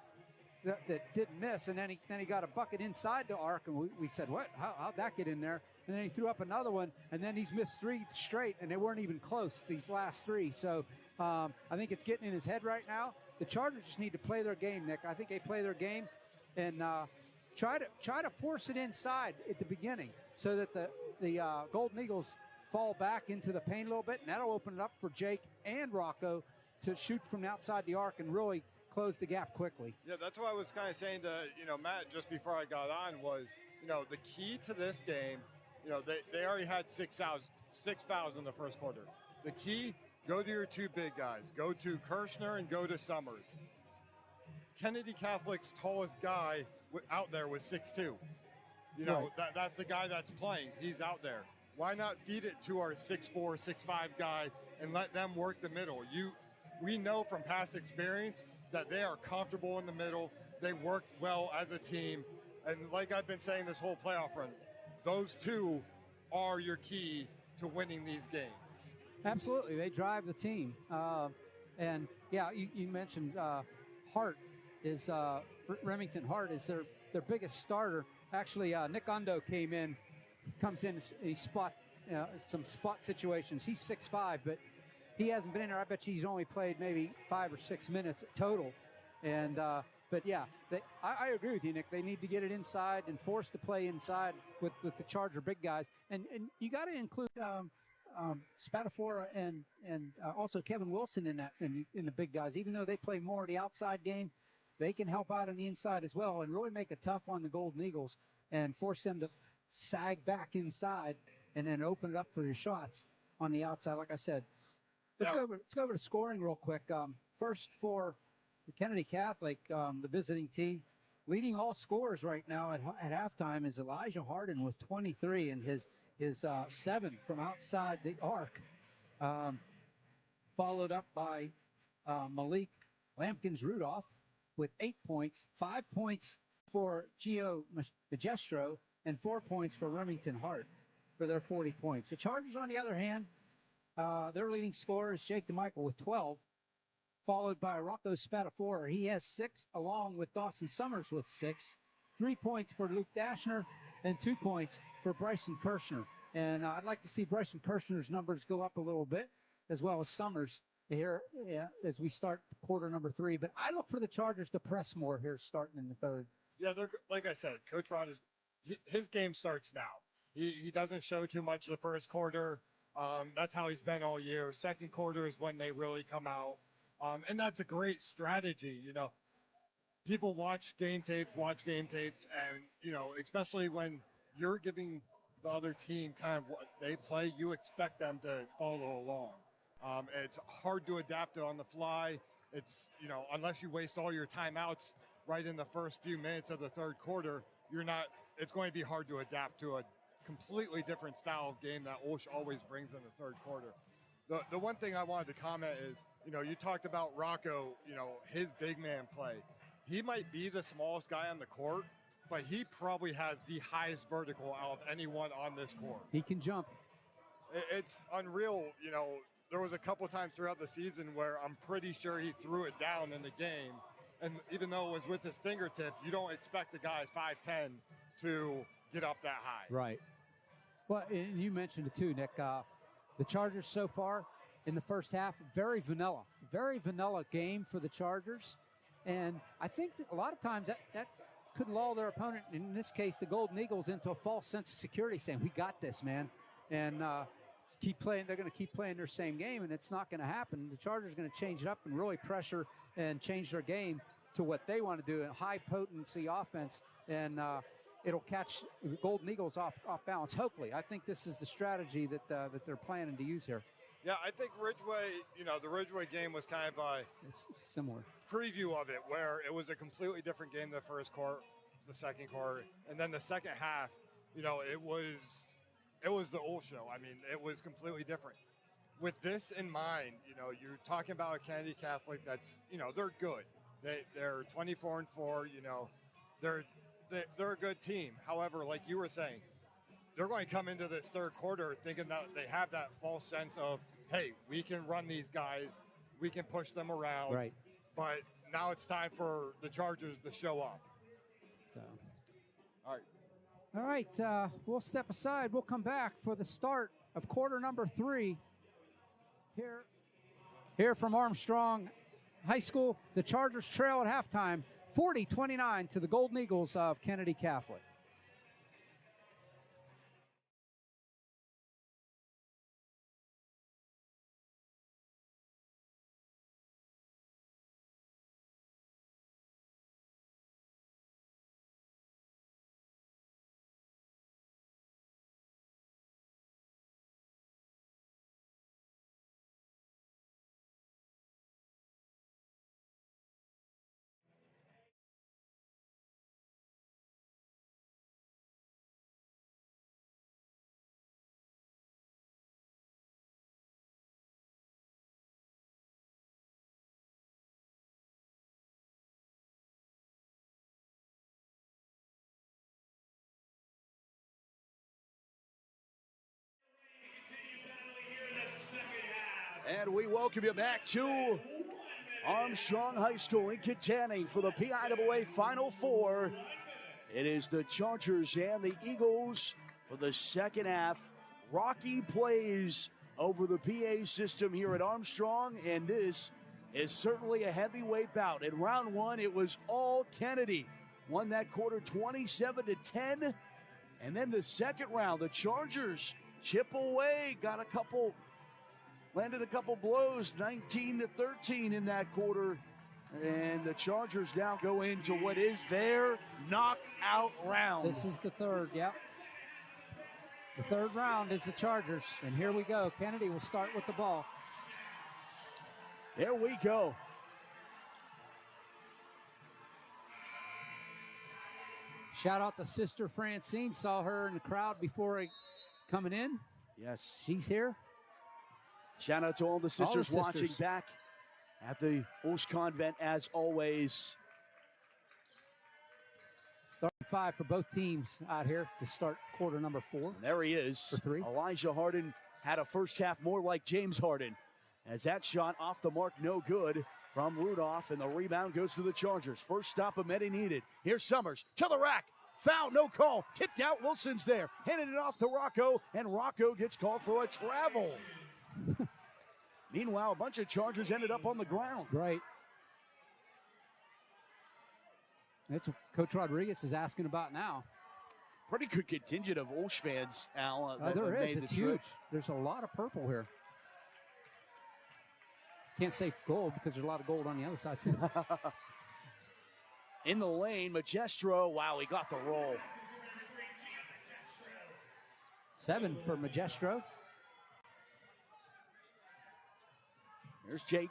that didn't miss, and then he got a bucket inside the arc, and we said, what? How'd that get in there? And then he threw up another one, and then he's missed 3 straight, and they weren't even close, these last 3. So I think it's getting in his head right now. The Chargers just need to play their game, Nick. I think they play their game and try to force it inside at the beginning so that the Golden Eagles fall back into the paint a little bit, and that'll open it up for Jake and Rocco to shoot from outside the arc and really close the gap quickly.
Yeah, that's what I was kind of saying to, Matt just before I got on was, the key to this game, they already had 6 fouls in the first quarter. The key, go to your 2 big guys. Go to Kirshner and go to Summers. Kennedy Catholic's tallest guy out there was 6'2".
Right.
That's the guy that's playing. He's out there. Why not feed it to our 6'4", 6'5" guy and let them work the middle? We know from past experience that they are comfortable in the middle. They work well as a team. And like I've been saying this whole playoff run, those 2 are your key to winning these games.
Absolutely. They drive the team. And, yeah, you mentioned Hart is Remington Hart is their biggest starter. Actually, Nick Undo comes in, he some spot situations. He's 6'5", but he hasn't been in there. I bet you he's only played maybe 5 or 6 minutes total. And but yeah, I agree with you, Nick. They need to get it inside and force to play inside with the Charger big guys. And you got to include Spatafora and also Kevin Wilson in the big guys. Even though they play more of the outside game, they can help out on the inside as well and really make it tough on the Golden Eagles and force them to sag back inside and then open it up for your shots on the outside. Like I said. Let's go over to scoring real quick. First for the Kennedy Catholic, the visiting team, leading all scorers right now at halftime is Elijah Harden with 23 and his 7 from outside the arc, followed up by Malik Lampkins-Rudolph with 8 points, 5 points for Gio Magestro, and 4 points for Remington Hart for their 40 points. The Chargers, on the other hand, their leading scorer is Jake DeMichael with 12, followed by Rocco Spatafora. He has 6, along with Dawson Summers with 6. 3 points for Luke Dashner and 2 points for Bryson Kirshner. And I'd like to see Bryson Kirshner's numbers go up a little bit, as well as Summers here as we start quarter number 3. But I look for the Chargers to press more here starting in the third.
Yeah, like I said, Coach Rod, his game starts now. He doesn't show too much in the first quarter. That's how he's been all year. Second quarter is when they really come out. And that's a great strategy. People watch game tapes, and, especially when you're giving the other team kind of what they play, you expect them to follow along. It's hard to adapt it on the fly. It's, unless you waste all your timeouts right in the first few minutes of the third quarter, it's going to be hard to adapt to a completely different style of game that OLSH always brings in the third quarter. The one thing I wanted to comment is, you talked about Rocco, his big man play. He might be the smallest guy on the court, but he probably has the highest vertical out of anyone on this court.
He can jump.
It's unreal. There was a couple times throughout the season where I'm pretty sure he threw it down in the game, And even though it was with his fingertip, you don't expect a guy 5'10" to get up that high.
Right. Well, and you mentioned it too, Nick. The Chargers so far in the first half, very vanilla game for the Chargers. And I think that a lot of times that could lull their opponent, in this case the Golden Eagles, into a false sense of security, saying, we got this, man. And keep playing. They're going to keep playing their same game, and it's not going to happen. The Chargers are going to change it up and really pressure and change their game to what they want to do, a high-potency offense, and it'll catch the Golden Eagles off balance, hopefully. I think this is the strategy that they're planning to use here.
Yeah, I think Ridgeway, the Ridgeway game was kind of
it's similar
preview of it, where it was a completely different game the first quarter, the second quarter, and then the second half, it was the old show. I mean, it was completely different. With this in mind, you're talking about a Kennedy Catholic that's, they're good. They're 24-4, they're a good team. However, like you were saying, they're going to come into this third quarter thinking that they have that false sense of, hey, we can run these guys, we can push them around.
Right.
But now it's time for the Chargers to show up.
So.
All
right, we'll step aside. We'll come back for the start of quarter number 3. Here from Armstrong High School, the Chargers trail at halftime, 40-29 to the Golden Eagles of Kennedy Catholic.
And we welcome you back to Armstrong High School in Kittanning for the PIAA Final Four. It is the Chargers and the Eagles for the second half. Rocky plays over the PA system here at Armstrong, and this is certainly a heavyweight bout. In round 1, it was all Kennedy. Won that quarter 27-10. And then the second round, the Chargers chip away, landed a couple blows, 19-13 in that quarter. And the Chargers now go into what is their knockout round.
This is the third, yep. The third round is the Chargers. And here we go. Kennedy will start with the ball.
There we go.
Shout out to Sister Francine. Saw her in the crowd before coming in.
Yes.
She's here.
Shout out to all the sisters watching back at the OLSH Convent as always.
Starting 5 for both teams out here to start quarter number 4.
And there he is.
For 3.
Elijah Harden had a first half more like James Harden. As that shot off the mark, no good from Rudolph, and the rebound goes to the Chargers. First stop Ameti needed. Here's Summers to the rack. Foul, no call. Tipped out, Wilson's there. Handed it off to Rocco, and Rocco gets called for a travel. Meanwhile, a bunch of Chargers ended up on the ground.
Right. That's what Coach Rodriguez is asking about now.
Pretty good contingent of OLSH fans, Al.
There is. It's huge. There's a lot of purple here. Can't say gold because there's a lot of gold on the other side, too.
In the lane, Magestro. Wow, he got the roll.
7 for Magestro.
There's Jake.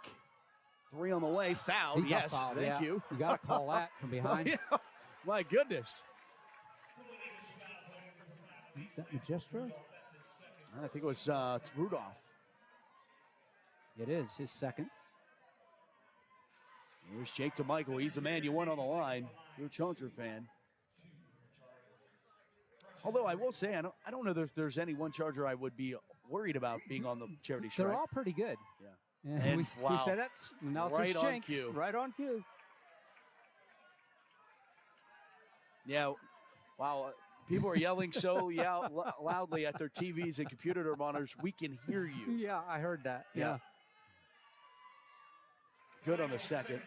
3 on the way. Foul. Yes,
fouled,
thank you.
You got to call that from behind.
Yeah. My goodness.
Is that Magestro?
I think it was it's Rudolph.
It is his second.
Here's Jake to Michael. He's the man you want on the line. If you're a Charger fan. Although I will say, I don't know if there's any one Charger I would be worried about being on the charity strike.
They're all pretty good.
Yeah.
And we said that. Now
right
there's
on
Jenks.
cue.
Right on cue.
Yeah, wow. People are yelling so loudly at their TVs and computer monitors, we can hear you.
Yeah, I heard that. Yeah.
Good on the second.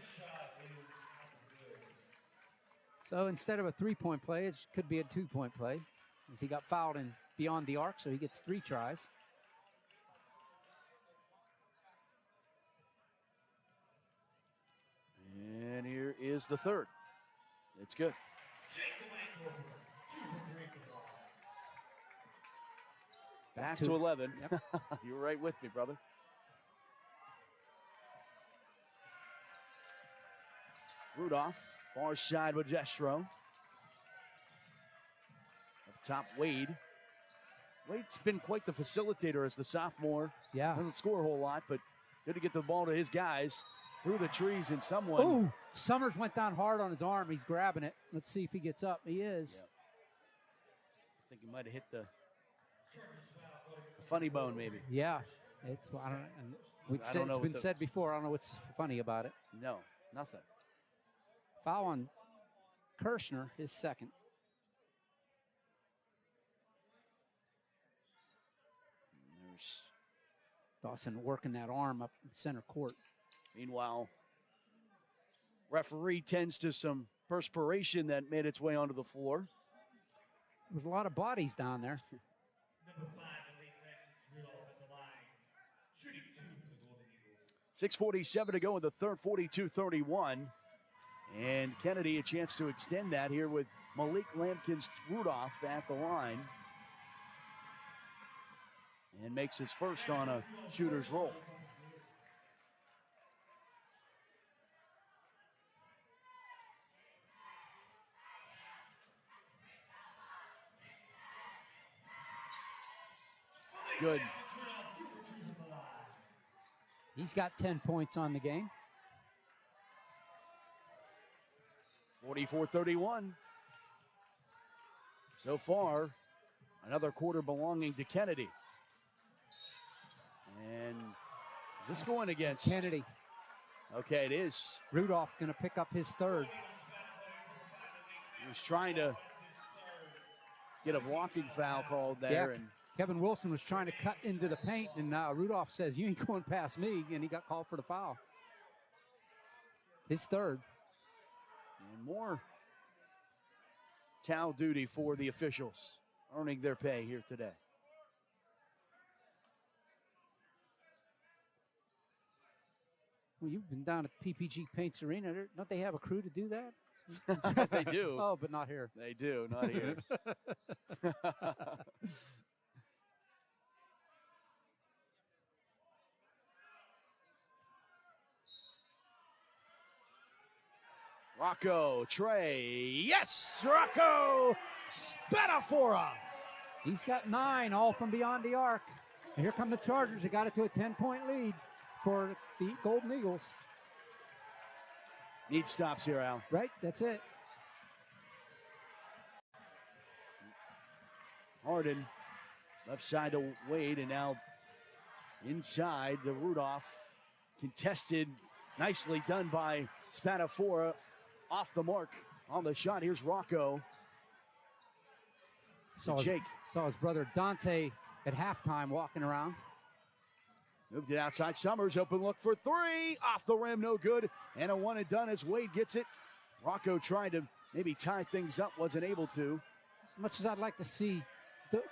So instead of a 3-point play, it could be a 2-point play, as he got fouled in beyond the arc, so he gets 3 tries.
And here is the third. It's good. Back to 11.
Yep.
You were right with me, brother. Rudolph, far side with Destro. Up top, Wade. Wade's been quite the facilitator as the sophomore.
Yeah.
Doesn't score a whole lot, but good to get the ball to his guys. Through the trees and someone.
Oh, Summers went down hard on his arm. He's grabbing it. Let's see if he gets up. He is.
Yep. I think he might have hit the funny bone, maybe.
Yeah. It's, I don't know. It's been said before. I don't know what's funny about it.
No, nothing.
Foul on Kirshner, his second.
There's
Dawson working that arm up center court.
Meanwhile, referee tends to some perspiration that made its way onto the floor.
There's a lot of bodies down there.
Number 5, the late Rankins Rudolph at the line. Shooting 2 for the Golden Eagles.
6:47 to go in the third, 42-31. And Kennedy a chance to extend that here with Malik Lampkins Rudolph at the line. And makes his first on a shooter's roll. Good.
He's got 10 points on the game.
44-31. So far, another quarter belonging to Kennedy. And is this going against
Kennedy?
Okay, it is.
Rudolph going to pick up his third.
He was trying to get a blocking foul called there.
Yeah,
and
Kevin Wilson was trying to cut into the paint, and Rudolph says, "You ain't going past me," and he got called for the foul. His third.
And more towel duty for the officials, earning their pay here today.
Well, you've been down at PPG Paints Arena. Don't they have a crew to do that?
They do.
Oh, but not here.
They do, not here. Rocco, Trey, yes, Rocco Spadafora.
He's got 9, all from beyond the arc. And here come the Chargers. They got it to a 10-point lead for the Golden Eagles.
Need stops here, Al.
Right, that's it.
Harden, left side to Wade, and now inside the Rudolph. Contested, nicely done by Spadafora. Off the mark on the shot. Here's Rocco.
Saw his brother Dante at halftime walking around.
Moved it outside. Summers, open look for 3. Off the rim, no good. And a one and done as Wade gets it. Rocco tried to maybe tie things up, wasn't able to.
As much as I'd like to see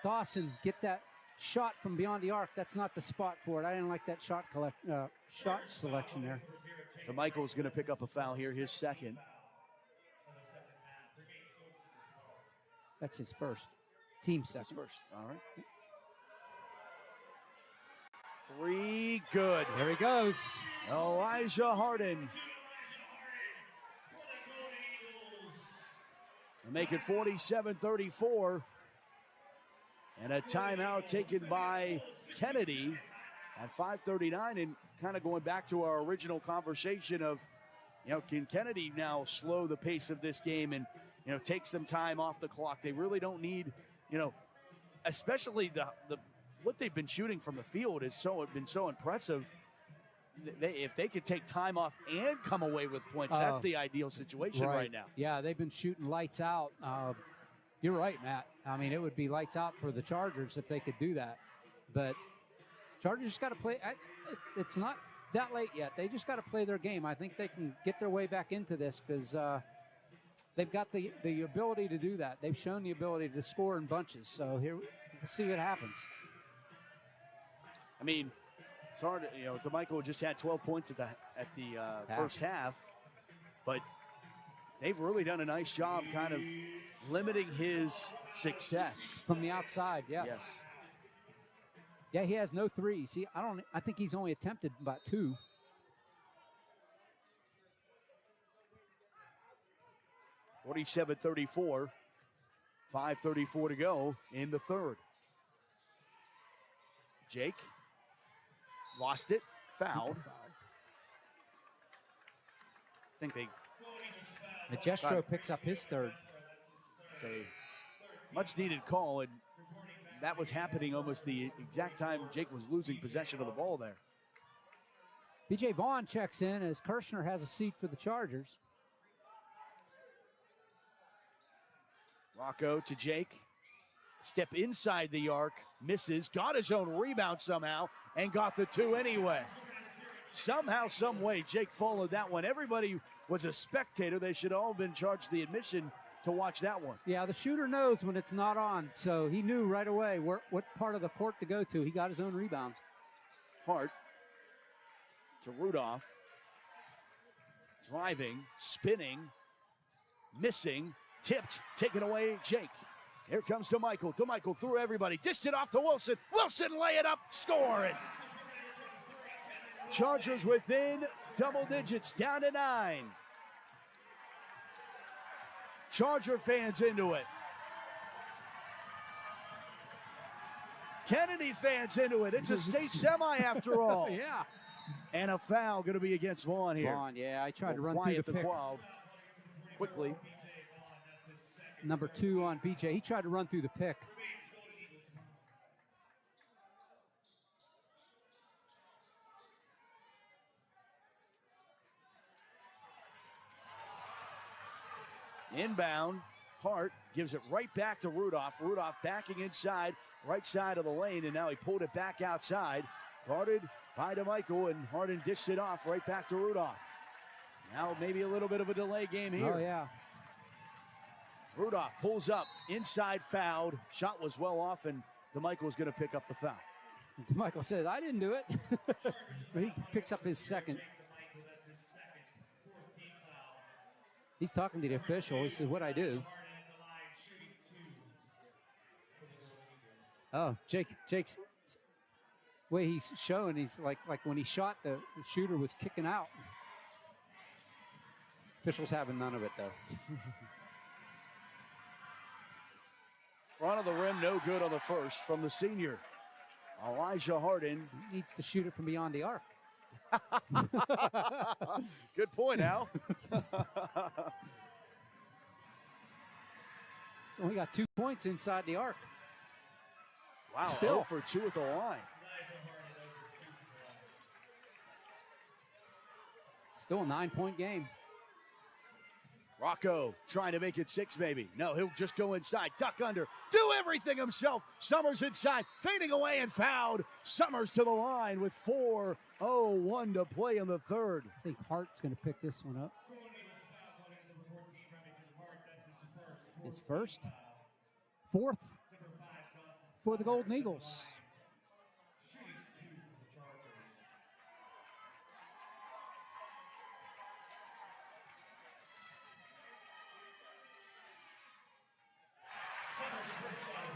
Dawson get that shot from beyond the arc, that's not the spot for it. I didn't like that shot selection there.
So Michael's going to pick up a foul here, his second.
That's his first. Team second.
His first. All right. 3, good.
There he goes.
Elijah Harden. And make it 47-34. And a timeout taken by Kennedy at 5:39. And kind of going back to our original conversation of, can Kennedy now slow the pace of this game and, take some time off the clock? They really don't need, especially the what they've been shooting from the field has been so impressive. if they could take time off and come away with points, that's the ideal situation right now.
Yeah, they've been shooting lights out. You're right, Matt. I mean, it would be lights out for the Chargers if they could do that. But Chargers just got to play. It's not that late yet. They just got to play their game. I think they can get their way back into this because they've got the ability to do that. They've shown the ability to score in bunches. So here, we'll see what happens.
I mean, it's hard. DeMichael just had 12 points at the first half, but they've really done a nice job kind of limiting his success
from the outside. Yes. Yeah, he has no threes. I think he's only attempted about 2.
(47-34), 5:34 to go in the third. Jake lost it, fouled. I think
Magestro picks up his third.
It's a much-needed call, and that was happening almost the exact time Jake was losing possession of the ball there.
B.J. Vaughn checks in as Kirshner has a seat for the Chargers.
Rocco to Jake. Step inside the arc, misses, got his own rebound somehow, and got the 2 anyway. Somehow, some way, Jake followed that one. Everybody was a spectator. They should all have been charged the admission to watch that one.
Yeah, the shooter knows when it's not on, so he knew right away what part of the court to go to. He got his own rebound.
Hart to Rudolph. Driving, spinning, missing, tipped, taken away, Jake. Here comes DeMichael. DeMichael through everybody. Dished it off to Wilson. Wilson lay it up, scoring. Chargers within double digits, down to 9. Charger fans into it. Kennedy fans into it. It's a state semi after all.
Yeah.
And a foul going to be against Vaughn here.
Vaughn, yeah, I tried to run through the pick.
Crowd quickly.
Number 2 on BJ. He tried to run through the pick.
Inbound. Hart gives it right back to Rudolph. Rudolph backing inside, right side of the lane, and now he pulled it back outside. Guarded by DeMichael, and Harden dished it off right back to Rudolph. Now maybe a little bit of a delay game here.
Oh, yeah.
Rudolph pulls up, inside fouled. Shot was well off, and DeMichael was going to pick up the foul.
DeMichael says, I didn't do it. But he picks up his second. He's talking to the official. He says, what'd I do? Oh, Jake's way he's showing, he's like when he shot, the shooter was kicking out. Officials having none of it, though.
Front of the rim, no good on the first from the senior. Elijah Harden.
He needs to shoot it from beyond the arc.
Good point, Al.
So we got 2 points inside the arc.
Wow,
still
0 for 2 at the line.
Still a 9-point game.
Rocco trying to make it 6 maybe. No, he'll just go inside, duck under, do everything himself. Summers inside, fading away and fouled. Summers to the line with 4:01 to play in the third.
I think Hart's going to pick this one up. His first, 4th for the Golden Eagles.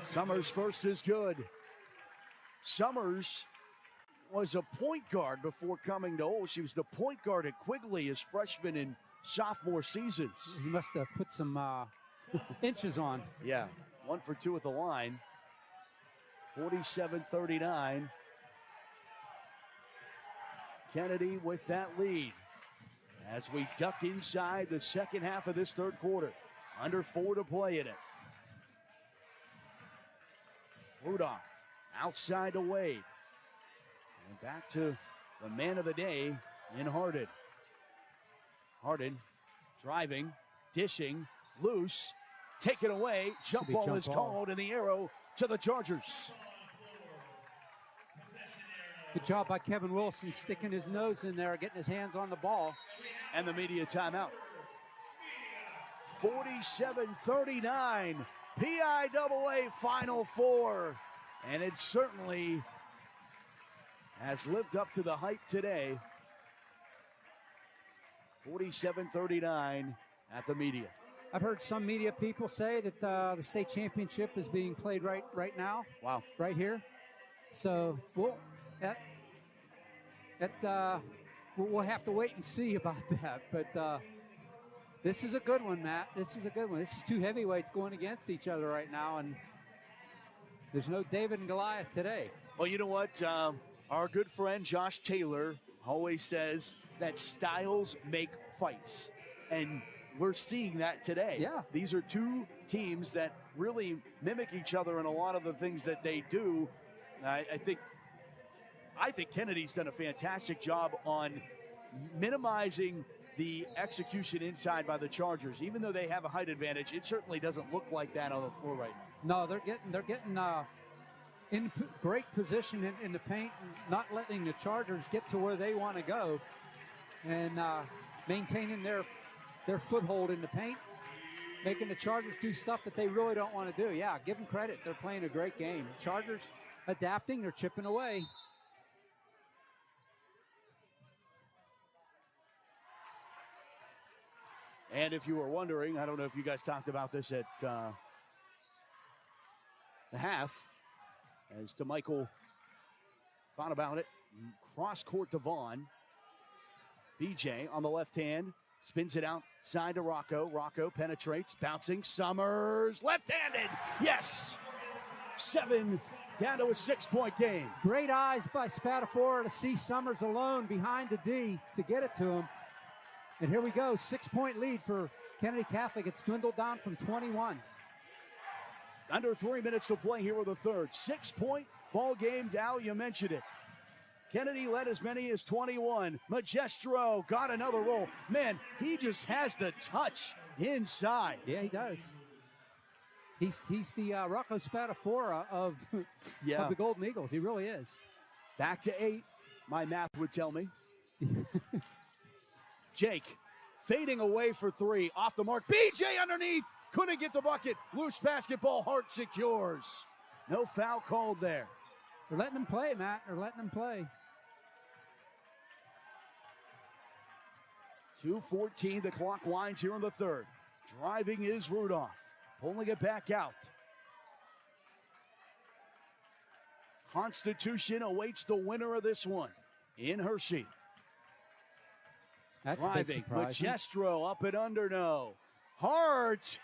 Summers first is good. Summers was a point guard before coming to OLSH. She was the point guard at Quigley his freshman and sophomore seasons.
He must have put some inches on.
Yeah, 1 for 2 at the line. 47-39. Kennedy with that lead as we duck inside the second half of this third quarter. Under 4 to play in it. Rudolph outside to Wade. And back to the man of the day in Harden. Harden driving, dishing, loose, taken away. Jump ball is called, and the arrow to the Chargers.
Good job by Kevin Wilson sticking his nose in there, getting his hands on the ball.
And the media timeout. 47-39, PIAA Final Four. And it certainly has lived up to the hype today. 47-39 at the media.
I've heard some media people say that the state championship is being played right now.
Wow.
Right here. So we'll have to wait and see about that. But this is a good one, Matt. This is a good one. This is two heavyweights going against each other right now, and there's no David and Goliath today.
Well, you know what? Our good friend Josh Taylor always says that styles make fights. And we're seeing that today.
Yeah.
These are two teams that really mimic each other in a lot of the things that they do. I think Kennedy's done a fantastic job on minimizing the execution inside by the Chargers. Even though they have a height advantage, it certainly doesn't look like that on the floor right now.
No, they're getting in great position in the paint, and not letting the Chargers get to where they want to go, and maintaining their foothold in the paint, making the Chargers do stuff that they really don't want to do. Yeah, give them credit. They're playing a great game. Chargers adapting. They're chipping away.
And if you were wondering, I don't know if you guys talked about this at the half, as DeMichael thought about it. Cross court to Vaughn. BJ on the left hand. Spins it outside to Rocco. Rocco penetrates, bouncing. Summers, left-handed. Yes! 7 down to a 6-point game.
Great eyes by Spadafora to see Summers alone behind the D to get it to him. And here we go, 6-point lead for Kennedy Catholic. It's dwindled down from 21.
Under 3 minutes to play here with the third. 6-point ball game. Dow, you mentioned it. Kennedy led as many as 21. Magestro got another roll. Man, he just has the touch inside.
Yeah, he does. He's the Rocco Spadafora of the Golden Eagles. He really is.
Back to 8, my math would tell me. Jake fading away for 3. Off the mark. BJ underneath. Couldn't get the bucket. Loose basketball. Hart secures. No foul called there.
They're letting them play, Matt. They're letting them play.
2:14, the clock winds here in the third. Driving is Rudolph. Pulling it back out. Constitution awaits the winner of this one in Hershey.
That's
driving.
A big surprise.
Magestro up and under, no. Hart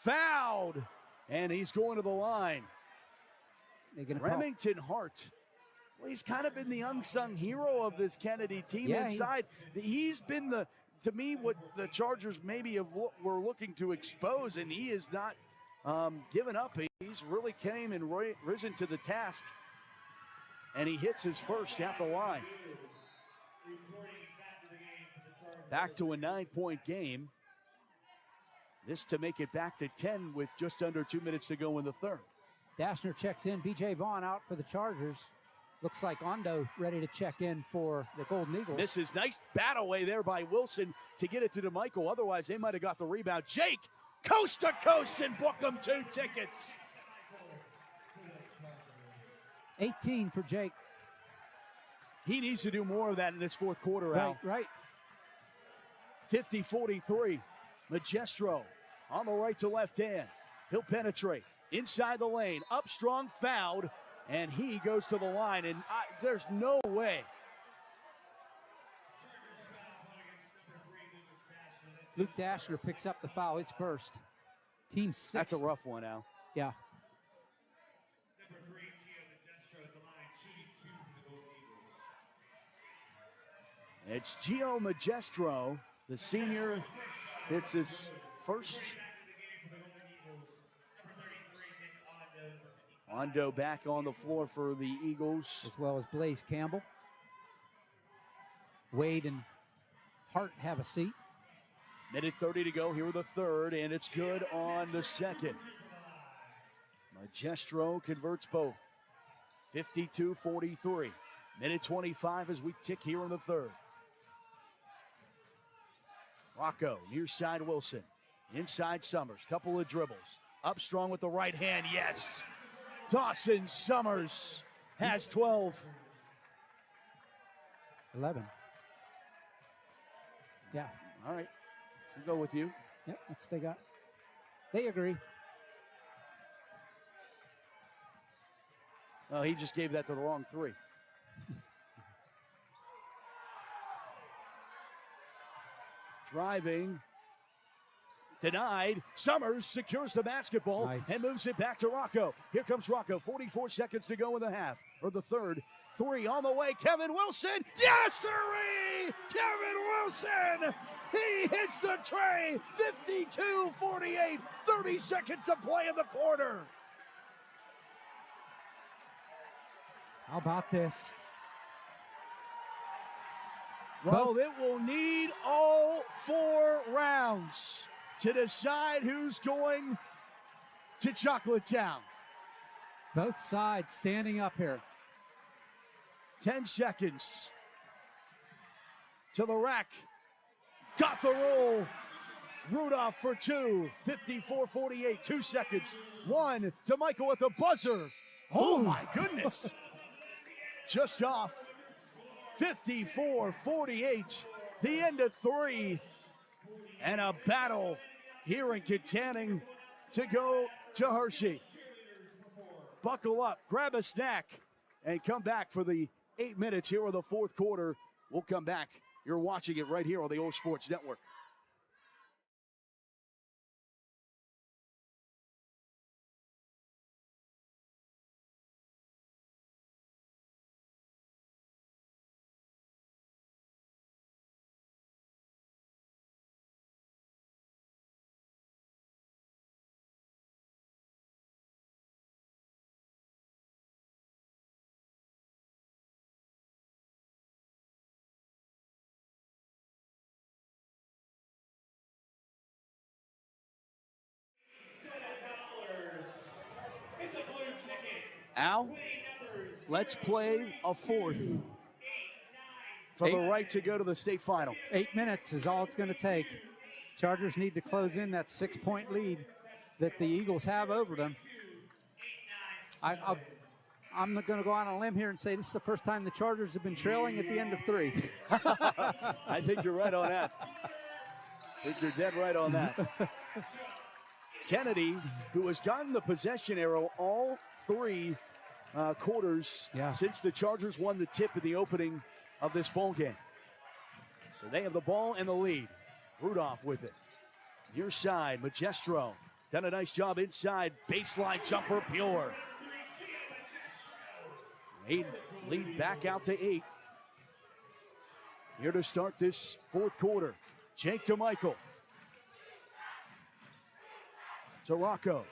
fouled, and he's going to the line. Remington Hart. Well, he's kind of been the unsung hero of this Kennedy team inside. He's been to me, what the Chargers maybe were looking to expose, and he is not given up. He's really came and risen to the task, and he hits his first at the line. Back to a 9-point game. This to make it back to 10 with just under 2 minutes to go in the third.
Dashner checks in. B.J. Vaughn out for the Chargers. Looks like Ondo ready to check in for the Golden Eagles.
This is nice bat away there by Wilson to get it to DeMichael. Otherwise, they might have got the rebound. Jake, coast to coast, and book them 2 tickets.
18 for Jake.
He needs to do more of that in this fourth quarter, Al.
Right.
50-43. Magestro on the right to left hand. He'll penetrate inside the lane. Armstrong fouled, and he goes to the line, and there's no way.
Luke Dashner picks up the foul, his first. Team 6.
That's a rough one, Al.
Yeah.
It's Gio Magestro, the senior. It's his first. Ondo back on the floor for the Eagles.
As well as Blaze Campbell. Wade and Hart have a seat.
Minute 30 to go here with the third, and it's good on the second. Magestro converts both. 52-43. Minute 25 as we tick here in the third. Rocco, near side Wilson. Inside Summers, couple of dribbles. Armstrong with the right hand, yes. Dawson Summers has 12.
11. Yeah.
All right, we'll go with you.
Yep, that's what they got. They agree.
Oh, he just gave that to the wrong three. Driving. Denied. Summers secures the basketball and moves it back to Rocco. Here comes Rocco. 44 seconds to go in the half, or the third. Three on the way. Kevin Wilson. Yes, sirree! Kevin Wilson! He hits the tray. 52-48. 30 seconds to play in the quarter.
How about this?
Well, it will need all 4 rounds to decide who's going to Chocolate Town.
Both sides standing up here.
10 seconds to the rack. Got the roll. Rudolph for 2. 54-48. 2 seconds. 1 to Michael at the buzzer. Oh, my goodness. Just off. 54-48. The end of 3. And a battle here in Kittanning to go to Hershey. Buckle up, grab a snack, and come back for the 8 minutes here in the fourth quarter. We'll come back. You're watching it right here on the OLSH Sports Network. Al, let's play a fourth for the right to go to the state final.
8 minutes is all it's going to take. Chargers need to close in that 6-point lead that the Eagles have over them. I'm going to go out on a limb here and say this is the first time the Chargers have been trailing at the end of 3.
I think you're right on that. I think you're dead right on that. Kennedy, who has gotten the possession arrow all 3 quarters since the Chargers won the tip in the opening of this ball game. So they have the ball and the lead. Rudolph with it. Near side, Magestro. Done a nice job inside. Baseline jumper, pure. Lead back out to 8. Here to start this fourth quarter. Jake to Michael. To Rocco.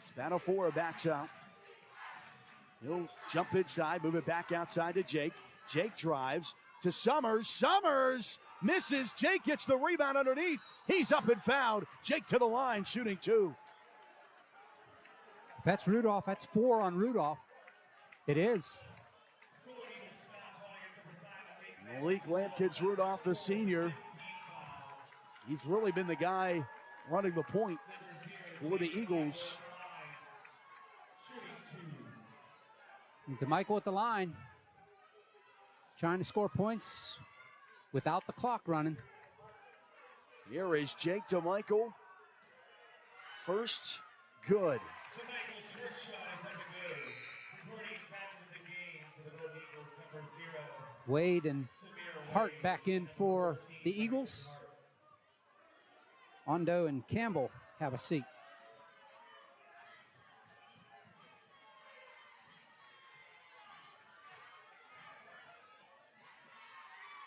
Spanafora backs out. He'll jump inside, move it back outside to Jake. Jake drives to Summers. Summers misses. Jake gets the rebound underneath. He's up and fouled. Jake to the line, shooting 2.
If that's Rudolph, that's 4 on Rudolph. It is.
Malik Lampkins Rudolph, the senior. He's really been the guy running the point for the Eagles.
DeMichael at the line. Trying to score points without the clock running.
Here is Jake DeMichael. First good.
Wade and Hart back in for the Eagles. Ondo and Campbell have a seat.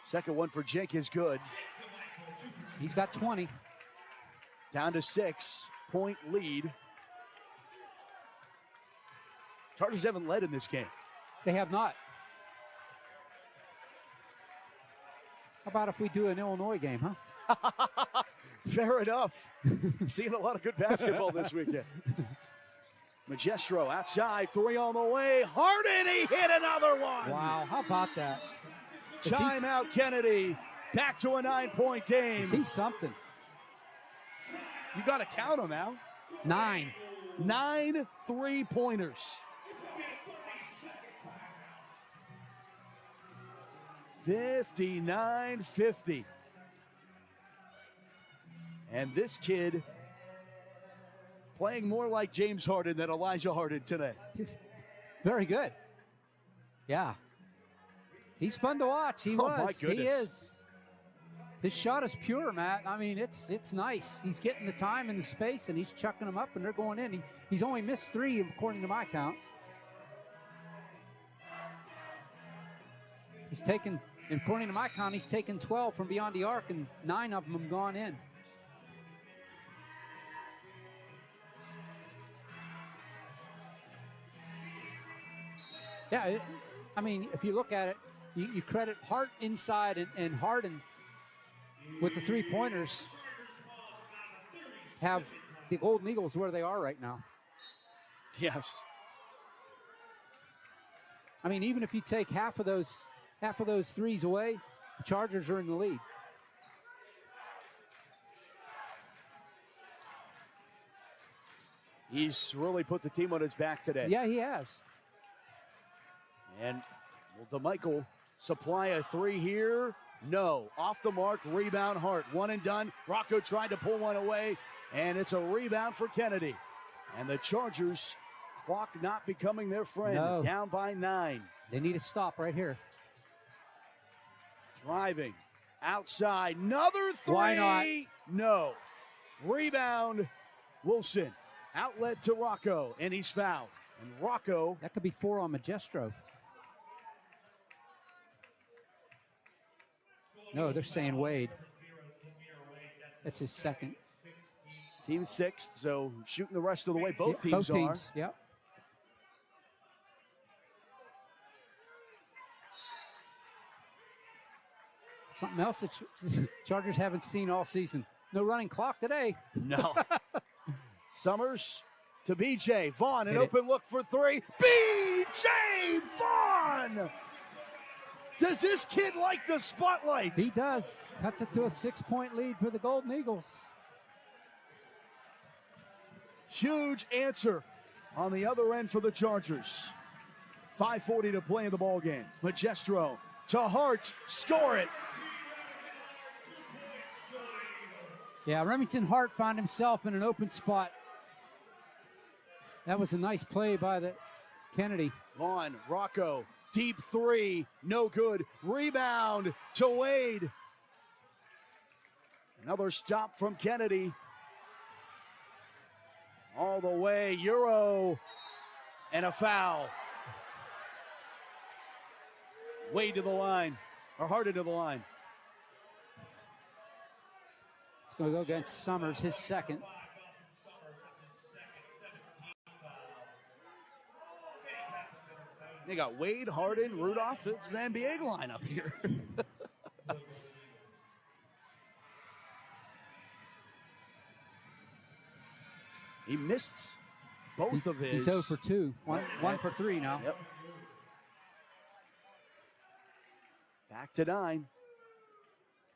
Second one for Jake is good.
He's got 20.
Down to 6-point lead. Chargers haven't led in this game.
They have not. How about if we do an Illinois game, huh?
Fair enough. Seeing a lot of good basketball this weekend. Magestro outside, 3 on the way. Harden, he hit another one.
Wow, how about that?
Timeout, Kennedy. Back to a 9-point game.
Is he something?
You got to count them out.
9.
9 3-pointers. 59-50. And this kid playing more like James Harden than Elijah Harden today.
Very good. Yeah. He's fun to watch. He was.
My goodness.
He is. His shot is pure, Matt. I mean, it's nice. He's getting the time and the space, and he's chucking them up, and they're going in. He's only missed 3, according to my count. He's taken, according to my count, he's taken 12 from beyond the arc, and 9 of them have gone in. Yeah, I mean, if you look at it, you credit Hart inside and Harden with the 3-pointers have the Golden Eagles where they are right now.
Yes.
I mean, even if you take half of those threes away, the Chargers are in the lead.
He's really put the team on his back today.
Yeah, he has.
And will DeMichael supply a 3 here? No. Off the mark, rebound Hart. 1 and done. Rocco tried to pull one away, and it's a rebound for Kennedy. And the Chargers, clock not becoming their friend.
No.
Down by 9.
They need to stop right here.
Driving. Outside. Another 3.
Why not?
No. Rebound. Wilson. Outlet to Rocco, and he's fouled. And Rocco.
That could be 4 on Magestro. No, they're saying Wade. That's his second.
Team 6th, so shooting the rest of the way. Both teams
are. Yep. Something else that Chargers haven't seen all season. No running clock today.
No. Summers to BJ. Vaughn, an open look for 3. BJ Vaughn! Does this kid like the spotlight?
He does. Cuts it to a 6-point lead for the Golden Eagles.
Huge answer on the other end for the Chargers. 5:40 to play in the ball game. Magestro to Hart. Score it.
Yeah, Remington Hart found himself in an open spot. That was a nice play by the Kennedy.
Vaughn, Rocco. Deep 3, no good. Rebound to Wade. Another stop from Kennedy. All the way, Euro, and a foul. Wade to the line, or Harden to the line.
It's going to go against Summers, his second.
They got Wade, Harden, Rudolph. It's the NBA lineup here. He missed both of his.
He's 0 for 2. One for 3 now.
Yep. Back to 9.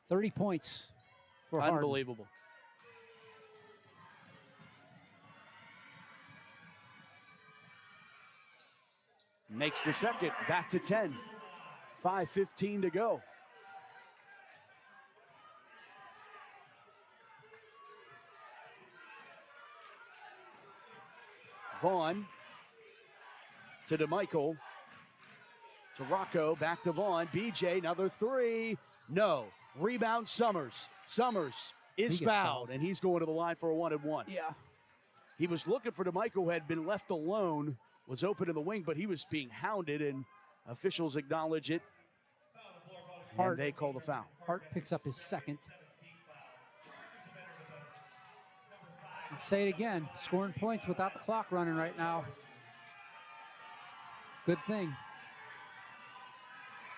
30 points for Harden.
Unbelievable. Makes the second, back to 10. 5:15 to go. Vaughn to DeMichael, to Rocco, back to Vaughn. BJ, another 3. No. Rebound Summers. Summers is fouled, and he's going to the line for a 1-and-1.
Yeah.
He was looking for DeMichael, who had been left alone, was open in the wing, but he was being hounded, and officials acknowledge it.
Hart,
and they call the foul.
Hart picks up his second. I'll say it again, scoring points without the clock running right now. It's a good thing.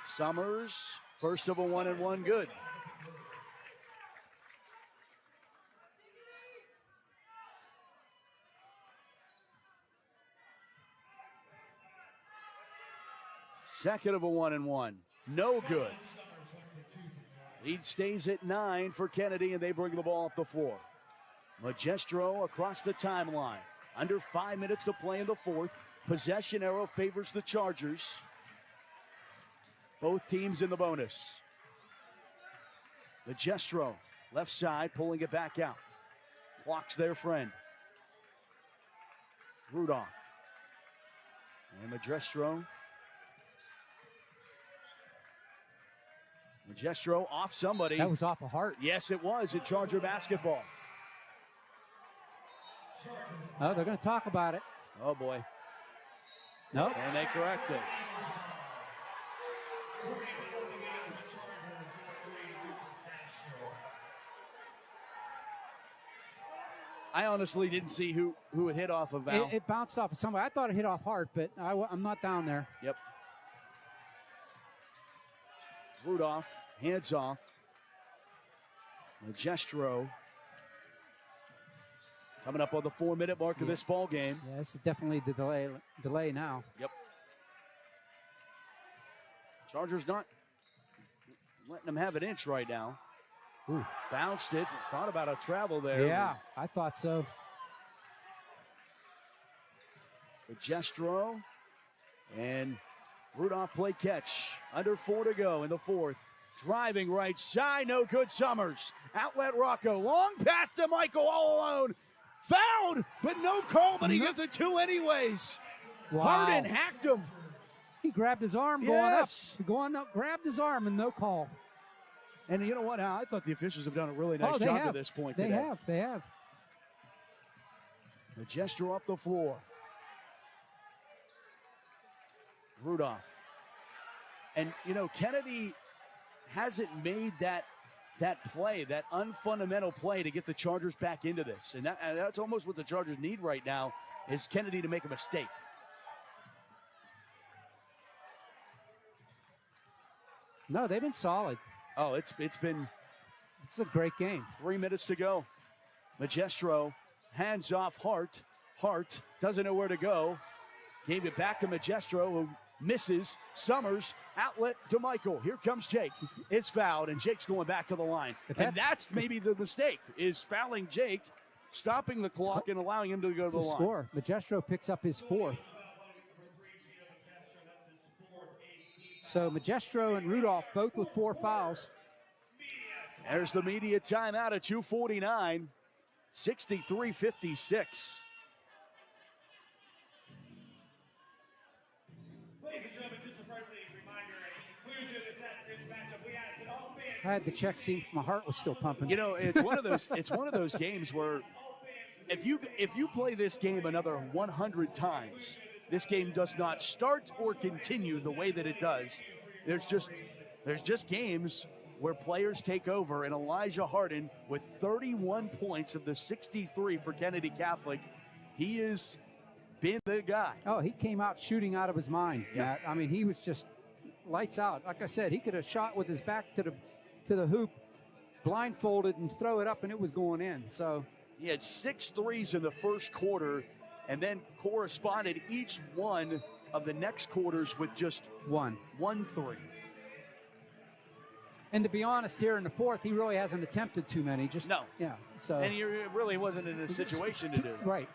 Summers First of a 1-and-1 good. Second of a 1-and-1. No good. Lead stays at 9 for Kennedy, and they bring the ball up the floor. Magestro across the timeline. Under 5 minutes to play in the fourth. Possession arrow favors the Chargers. Both teams in the bonus. Magestro, left side, pulling it back out. Clocks their friend. Rudolph. And Magestro. Magestro off somebody.
That was off a Hart.
Yes, it was in Charger basketball.
Oh, they're going to talk about it.
Oh, boy.
Nope.
And they correct it. I honestly didn't see who it hit off of Val.
It bounced off of somebody. I thought it hit off Hart, but I'm not down there.
Yep. Rudolph, hands off. Magestro coming up on the 4-minute mark of this ball game.
Yeah, this is definitely the delay now.
Yep. Chargers not letting them have an inch right now.
Ooh.
Bounced it. Thought about a travel there.
Yeah, I thought so.
Magestro and Rudolph play catch. Under 4 to go in the fourth. Driving right side, no good. Summers. Outlet Rocco. Long pass to Michael all alone. Fouled, but no call, but he gets the two anyways.
Wow.
Harden hacked him.
He grabbed his arm going up, grabbed his arm and no call.
And you know what, Al? I thought the officials have done a really nice job to this point today.
They have.
Magestro up the floor. Rudolph. And, you know, Kennedy hasn't made that play, that unfundamental play to get the Chargers back into this. And that's almost what the Chargers need right now is Kennedy to make a mistake.
No, they've been solid.
Oh, it's
a great game.
3 minutes to go. Magestro hands off Hart. Hart doesn't know where to go. Gave it back to Magestro, who misses. Summers, outlet to Michael. Here comes Jake. It's fouled, and Jake's going back to the line. And that's maybe the mistake, is fouling Jake, stopping the clock, and allowing him to go to the line.
Score. Magestro picks up his fourth. So Magestro and Rudolph both with 4 fouls.
There's the media timeout at 2:49, 63-56.
Ladies and gentlemen, just a friendly reminder, in conclusion, is that this matchup, we asked that all fans.
I had the check seat. My heart was still pumping.
You know, it's one of those games where if you play this game another 100 times, this game does not start or continue the way that it does. There's just games where players take over, and Elijah Harden with 31 points of the 63 for Kennedy Catholic, he has been the guy.
Oh, he came out shooting out of his mind,
Yeah.
Matt. I mean, he was just lights out. Like I said, he could have shot with his back to the hoop, blindfolded, and throw it up, and it was going in. So
he had 6 threes in the first quarter, and then corresponded each one of the next quarters with just one three.
And to be honest, here in the fourth, he really hasn't attempted too many.
No.
Yeah. So.
And he really wasn't in a situation to do it.
Right.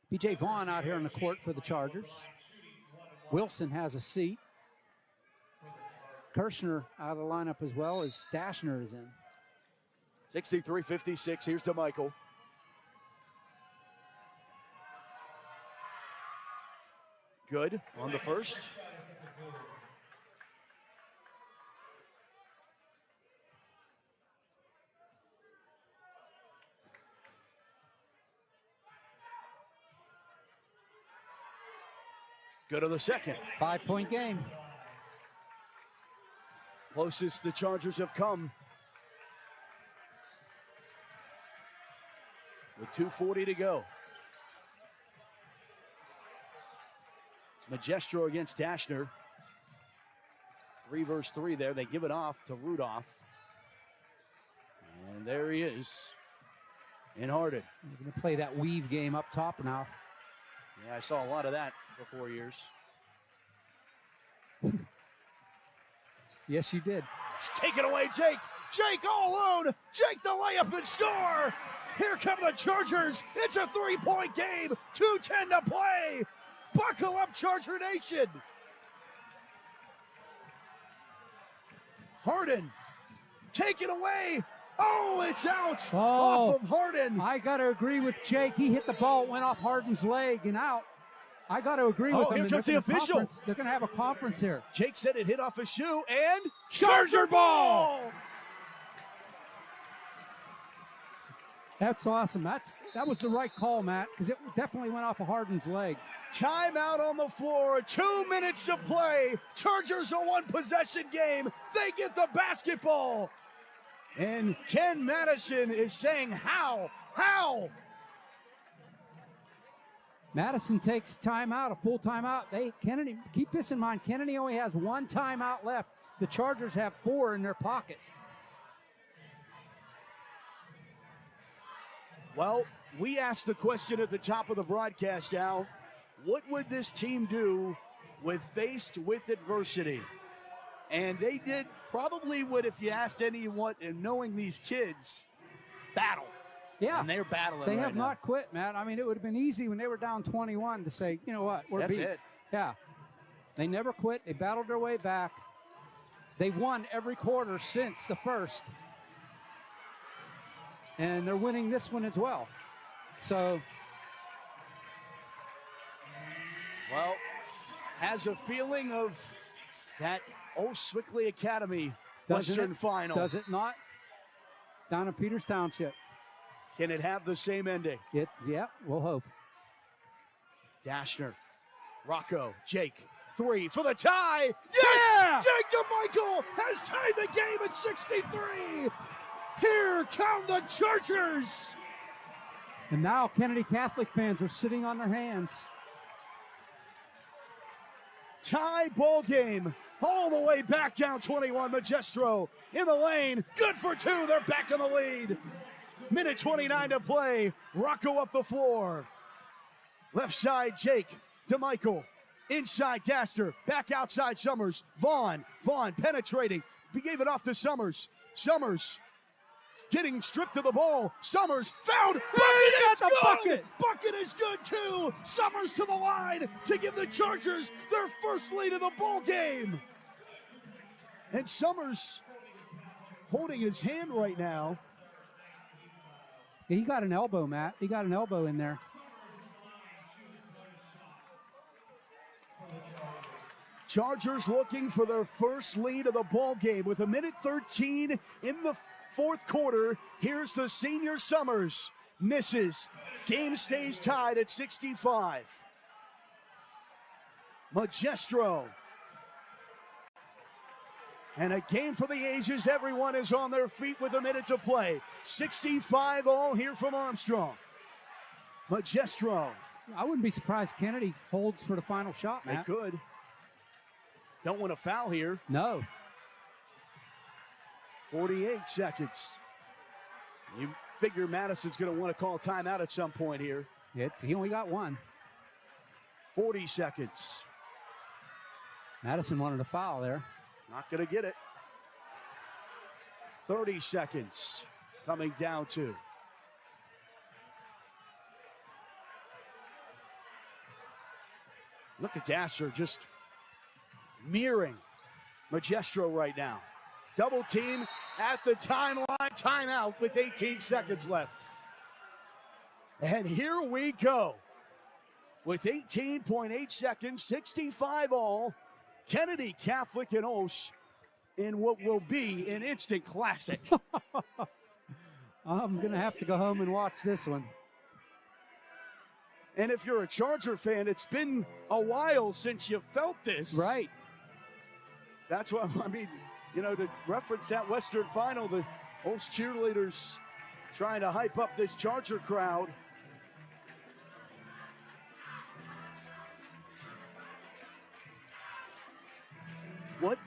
B.J. Vaughn out here on the court for the Chargers. Wilson has a seat. Kirshner out of the lineup as well as Dashner is in.
63-56. Here's to Michael. Good on the first. Good on the second.
5-point game.
Closest the Chargers have come 2:40 to go. It's Magestro against Dashner. 3 versus 3 there. They give it off to Rudolph. And there he is in Hardin.
They're going to play that weave game up top now.
Yeah, I saw a lot of that for 4 years.
Yes, you did.
It's taken away, Jake. Jake all alone. Jake the layup and score. Here come the Chargers. It's a 3-point game. 2:10 to play. Buckle up, Charger Nation. Hardin, take it away. Oh, it's out off of Hardin.
I got to agree with Jake. He hit the ball, it went off Hardin's leg and out. I got to agree with him.
Here comes the official.
They're going to have a conference here.
Jake said it hit off his shoe, and Charger ball.
That's awesome. That was the right call, Matt, because it definitely went off of Hardin's leg.
Timeout on the floor. 2 minutes to play. Chargers a 1-possession game. They get the basketball. And Ken Madison is saying, how? How?
Madison takes timeout, a full timeout. Kennedy, keep this in mind, Kennedy only has 1 timeout left. The Chargers have 4 in their pocket.
Well, we asked the question at the top of the broadcast, Al. What would this team do when faced with adversity? And they did probably what, if you asked anyone, and knowing these kids, battle.
Yeah.
And they're battling.
They
right
have
now.
not quit, Matt. I mean, it would have been easy when they were down 21 to say, you know what, we're
That's
beat.
it.
Yeah. They never quit. They battled their way back. They've won every quarter since the first. And they're winning this one as well. So.
Well, has a feeling of that Swickley Academy Western Final.
Does it not? Down in Peters Township.
Can it have the same ending?
Yeah, we'll hope.
Dashner, Rocco, Jake, 3 for the tie. Yes!
Yeah!
Jake DeMichael has tied the game at 63. Here come the Chargers.
And now Kennedy Catholic fans are sitting on their hands.
Tie ball game all the way back down 21. Magestro in the lane. Good for 2. They're back in the lead. Minute 29 to play. Rocco up the floor. Left side, Jake DeMichael. Inside, Dashner. Back outside, Summers. Vaughn penetrating. He gave it off to Summers. Summers getting stripped of the ball. Summers found. Bucket. Bucket is good too. Summers to the line to give the Chargers their first lead of the ball game. And Summers holding his hand right now.
He got an elbow, Matt. He got an elbow in there.
Chargers looking for their first lead of the ball game with 1:13 in the fourth quarter. Here's the senior Summers. Misses. Game stays tied at 65. Magestro. And a game for the ages. Everyone is on their feet with a minute to play. 65 all here from Armstrong. Magestro.
I wouldn't be surprised Kennedy holds for the final shot, Matt.
They could. Don't want to foul here.
No.
48 seconds. You figure Madison's going to want to call timeout at some point here.
He only got 1.
40 seconds.
Madison wanted a foul there.
Not going to get it. 30 seconds coming down to. Look at Dasher just mirroring Magestro right now. Double team at the timeline. Timeout with 18 seconds left. And here we go. With 18.8 seconds, 65 all. Kennedy Catholic and OLSH in what will be an instant classic.
I'm going to have to go home and watch this one.
And if you're a Charger fan, it's been a while since you felt this.
Right.
That's what, I mean, you know, to reference that Western Final, the OLSH cheerleaders trying to hype up this Charger crowd. What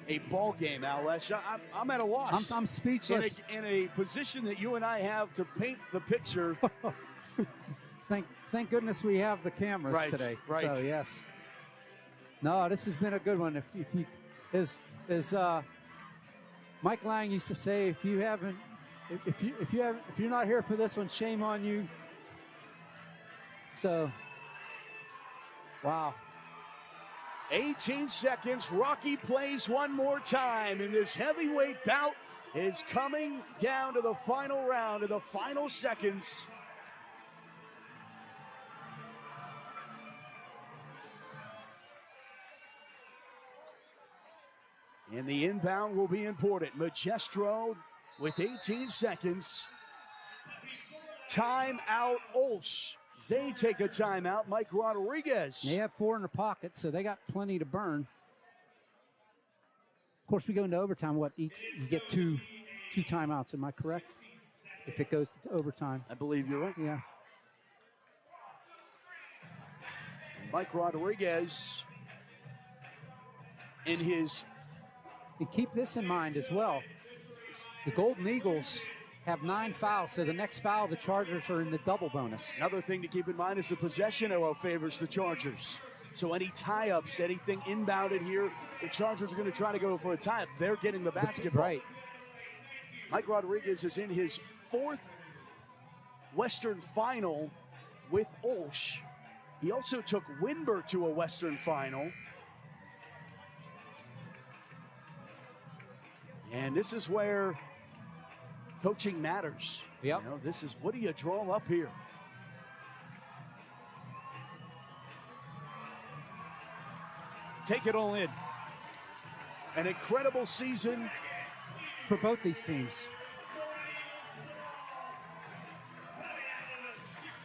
a ball game, OLSH. I'm at a loss.
I'm speechless.
In a position that you and I have to paint the picture.
Thank goodness we have the cameras today.
Right.
So yes. No, this has been a good one. If you, as Mike Lang used to say, if you're not here for this one, shame on you. So, wow.
18 seconds. Rocky plays one more time, and this heavyweight bout is coming down to the final round, to the final seconds. And the inbound will be important. Magestro with 18 seconds. Timeout, OLSH. They take a timeout. Mike Rodriguez.
They have 4 in their pocket, so they got plenty to burn. Of course, we go into overtime. You get two timeouts. Am I correct? If it goes to overtime.
I believe you're right.
Yeah.
Mike Rodriguez in his...
And keep this in mind as well. The Golden Eagles have 9 fouls, so the next foul, the Chargers are in the double bonus.
Another thing to keep in mind is the possession arrow favors the Chargers. So any tie-ups, anything inbounded here, the Chargers are going to try to go for a tie-up. They're getting the basketball.
Right.
Mike Rodriguez is in his 4th Western Final with OLSH. He also took Winber to a Western Final. And this is where coaching matters.
Yep.
You know, this is, what do you draw up here? Take it all in. An incredible season
for both these teams.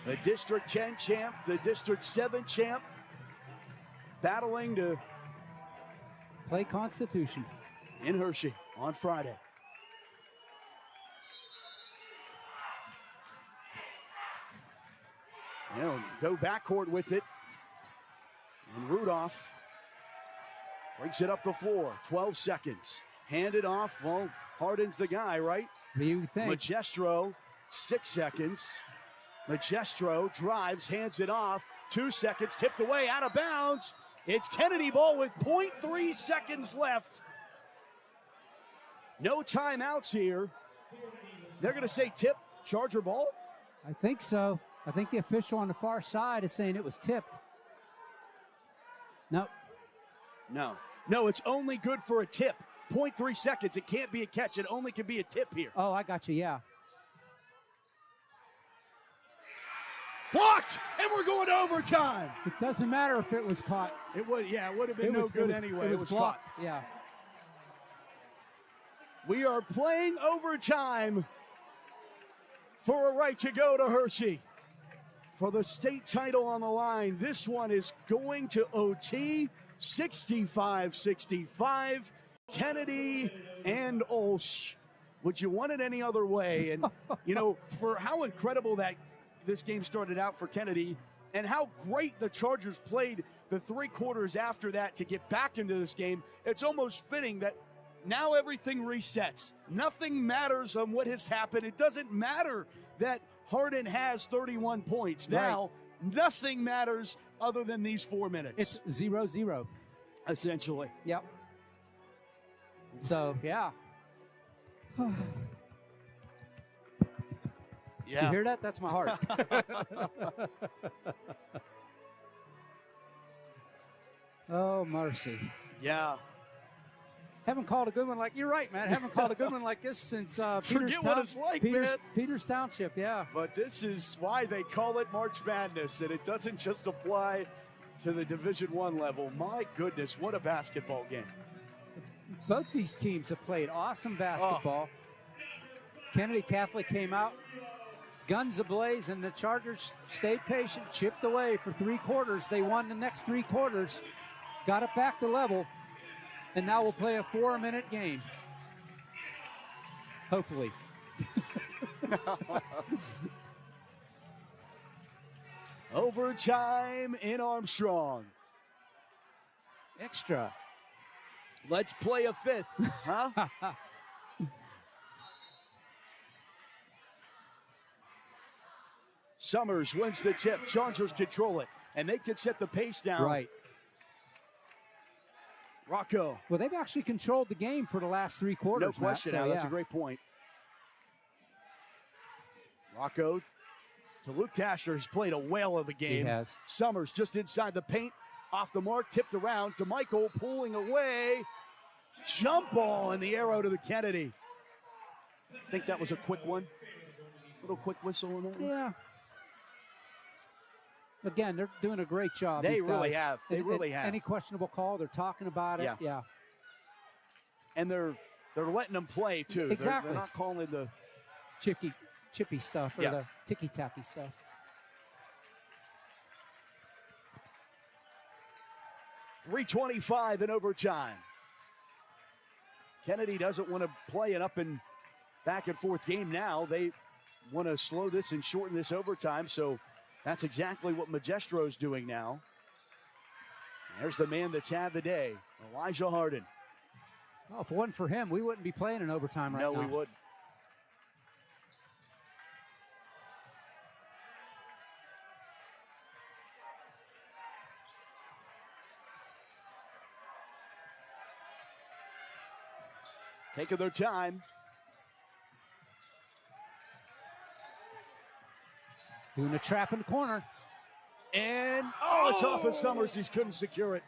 The District 10 champ, the District 7 champ, battling to
play Constitution
in Hershey on Friday. You know, go backcourt with it. And Rudolph brings it up the floor. 12 seconds. Hand it off. Well, Harden's the guy, right?
What do you think?
Magestro, 6 seconds. Magestro drives, hands it off. 2 seconds, tipped away, out of bounds. It's Kennedy ball with 0.3 seconds left. No timeouts here. They're going to say tip, Charger ball?
I think so. I think the official on the far side is saying it was tipped. Nope.
No, it's only good for a tip. 0.3 seconds. It can't be a catch. It only can be a tip here.
Oh, I got you, yeah.
Blocked, and we're going to overtime.
It doesn't matter if it was caught.
It would have been no good anyway.
It was
caught.
Yeah.
We are playing overtime for a right to go to Hershey for the state title on the line. This one is going to OT, 65-65. Kennedy and OLSH. Would you want it any other way? And, you know, for how incredible that this game started out for Kennedy and how great the Chargers played the 3 quarters after that to get back into this game, it's almost fitting that now everything resets. Nothing matters on what has happened. It doesn't matter that Harden has 31 points. Now, nothing matters other than these 4 minutes.
It's 0-0.
Essentially.
Yep. So, yeah.
Yeah.
You hear that? That's my heart. Oh, mercy.
Yeah.
Haven't called a good one like, you're right, man. Haven't called a good one like this since
Forget what it's like, man.
Peters Township, yeah.
But this is why they call it March Madness, and it doesn't just apply to the Division I level. My goodness, what a basketball game.
Both these teams have played awesome basketball. Kennedy Catholic came out, guns ablaze, and the Chargers stayed patient, chipped away for 3 quarters. They won the next 3 quarters, got it back to level, and now we'll play a 4-minute game. Hopefully.
Overtime in Armstrong.
Extra.
Let's play a fifth, huh? Summers wins the tip. Chargers control it, and they can set the pace down.
Right.
Rocco.
Well, they've actually controlled the game for the last 3 quarters.
No question,
Matt, so,
That's a great point. Rocco to Luke Tashner, has played a whale of a game.
He has.
Summers just inside the paint, off the mark, tipped around to Michael, pulling away. Jump ball in the arrow to the Kennedy. I think that was a quick one. Little quick whistle in there.
Yeah. Again, they're doing a great job.
They
these
really
guys.
have. They really have.
Any questionable call, they're talking about it. Yeah.
And they're letting them play too.
Exactly.
They're not calling the
chippy stuff or the ticky-tacky stuff.
.325 in overtime. Kennedy doesn't want to play an up and back and forth game now. They want to slow this and shorten this overtime, so that's exactly what Majestro's doing now. There's the man that's had the day, Elijah Harden.
Oh, if it wasn't for him, we wouldn't be playing in overtime right now.
No, we would. Taking their time.
Doing a trap in the corner.
And, it's off of Summers. He couldn't secure it.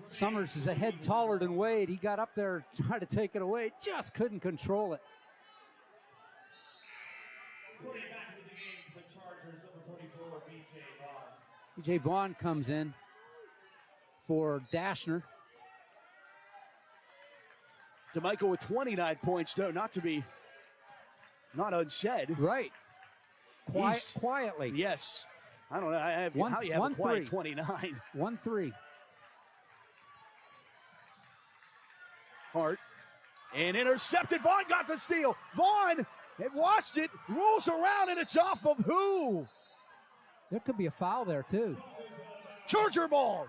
Summers is a head taller than Wade. He got up there, tried to take it away, just couldn't control it. B.J. Vaughn comes in for Dashner.
DeMichael with 29 points, though, not unsaid.
Right. Quietly.
Yes. I don't know. How you have a quiet 29.
1-3.
Hart. And intercepted. Vaughn got the steal. Vaughn had lost it. Rolls around, and it's off of who?
There could be a foul there, too.
Charger ball.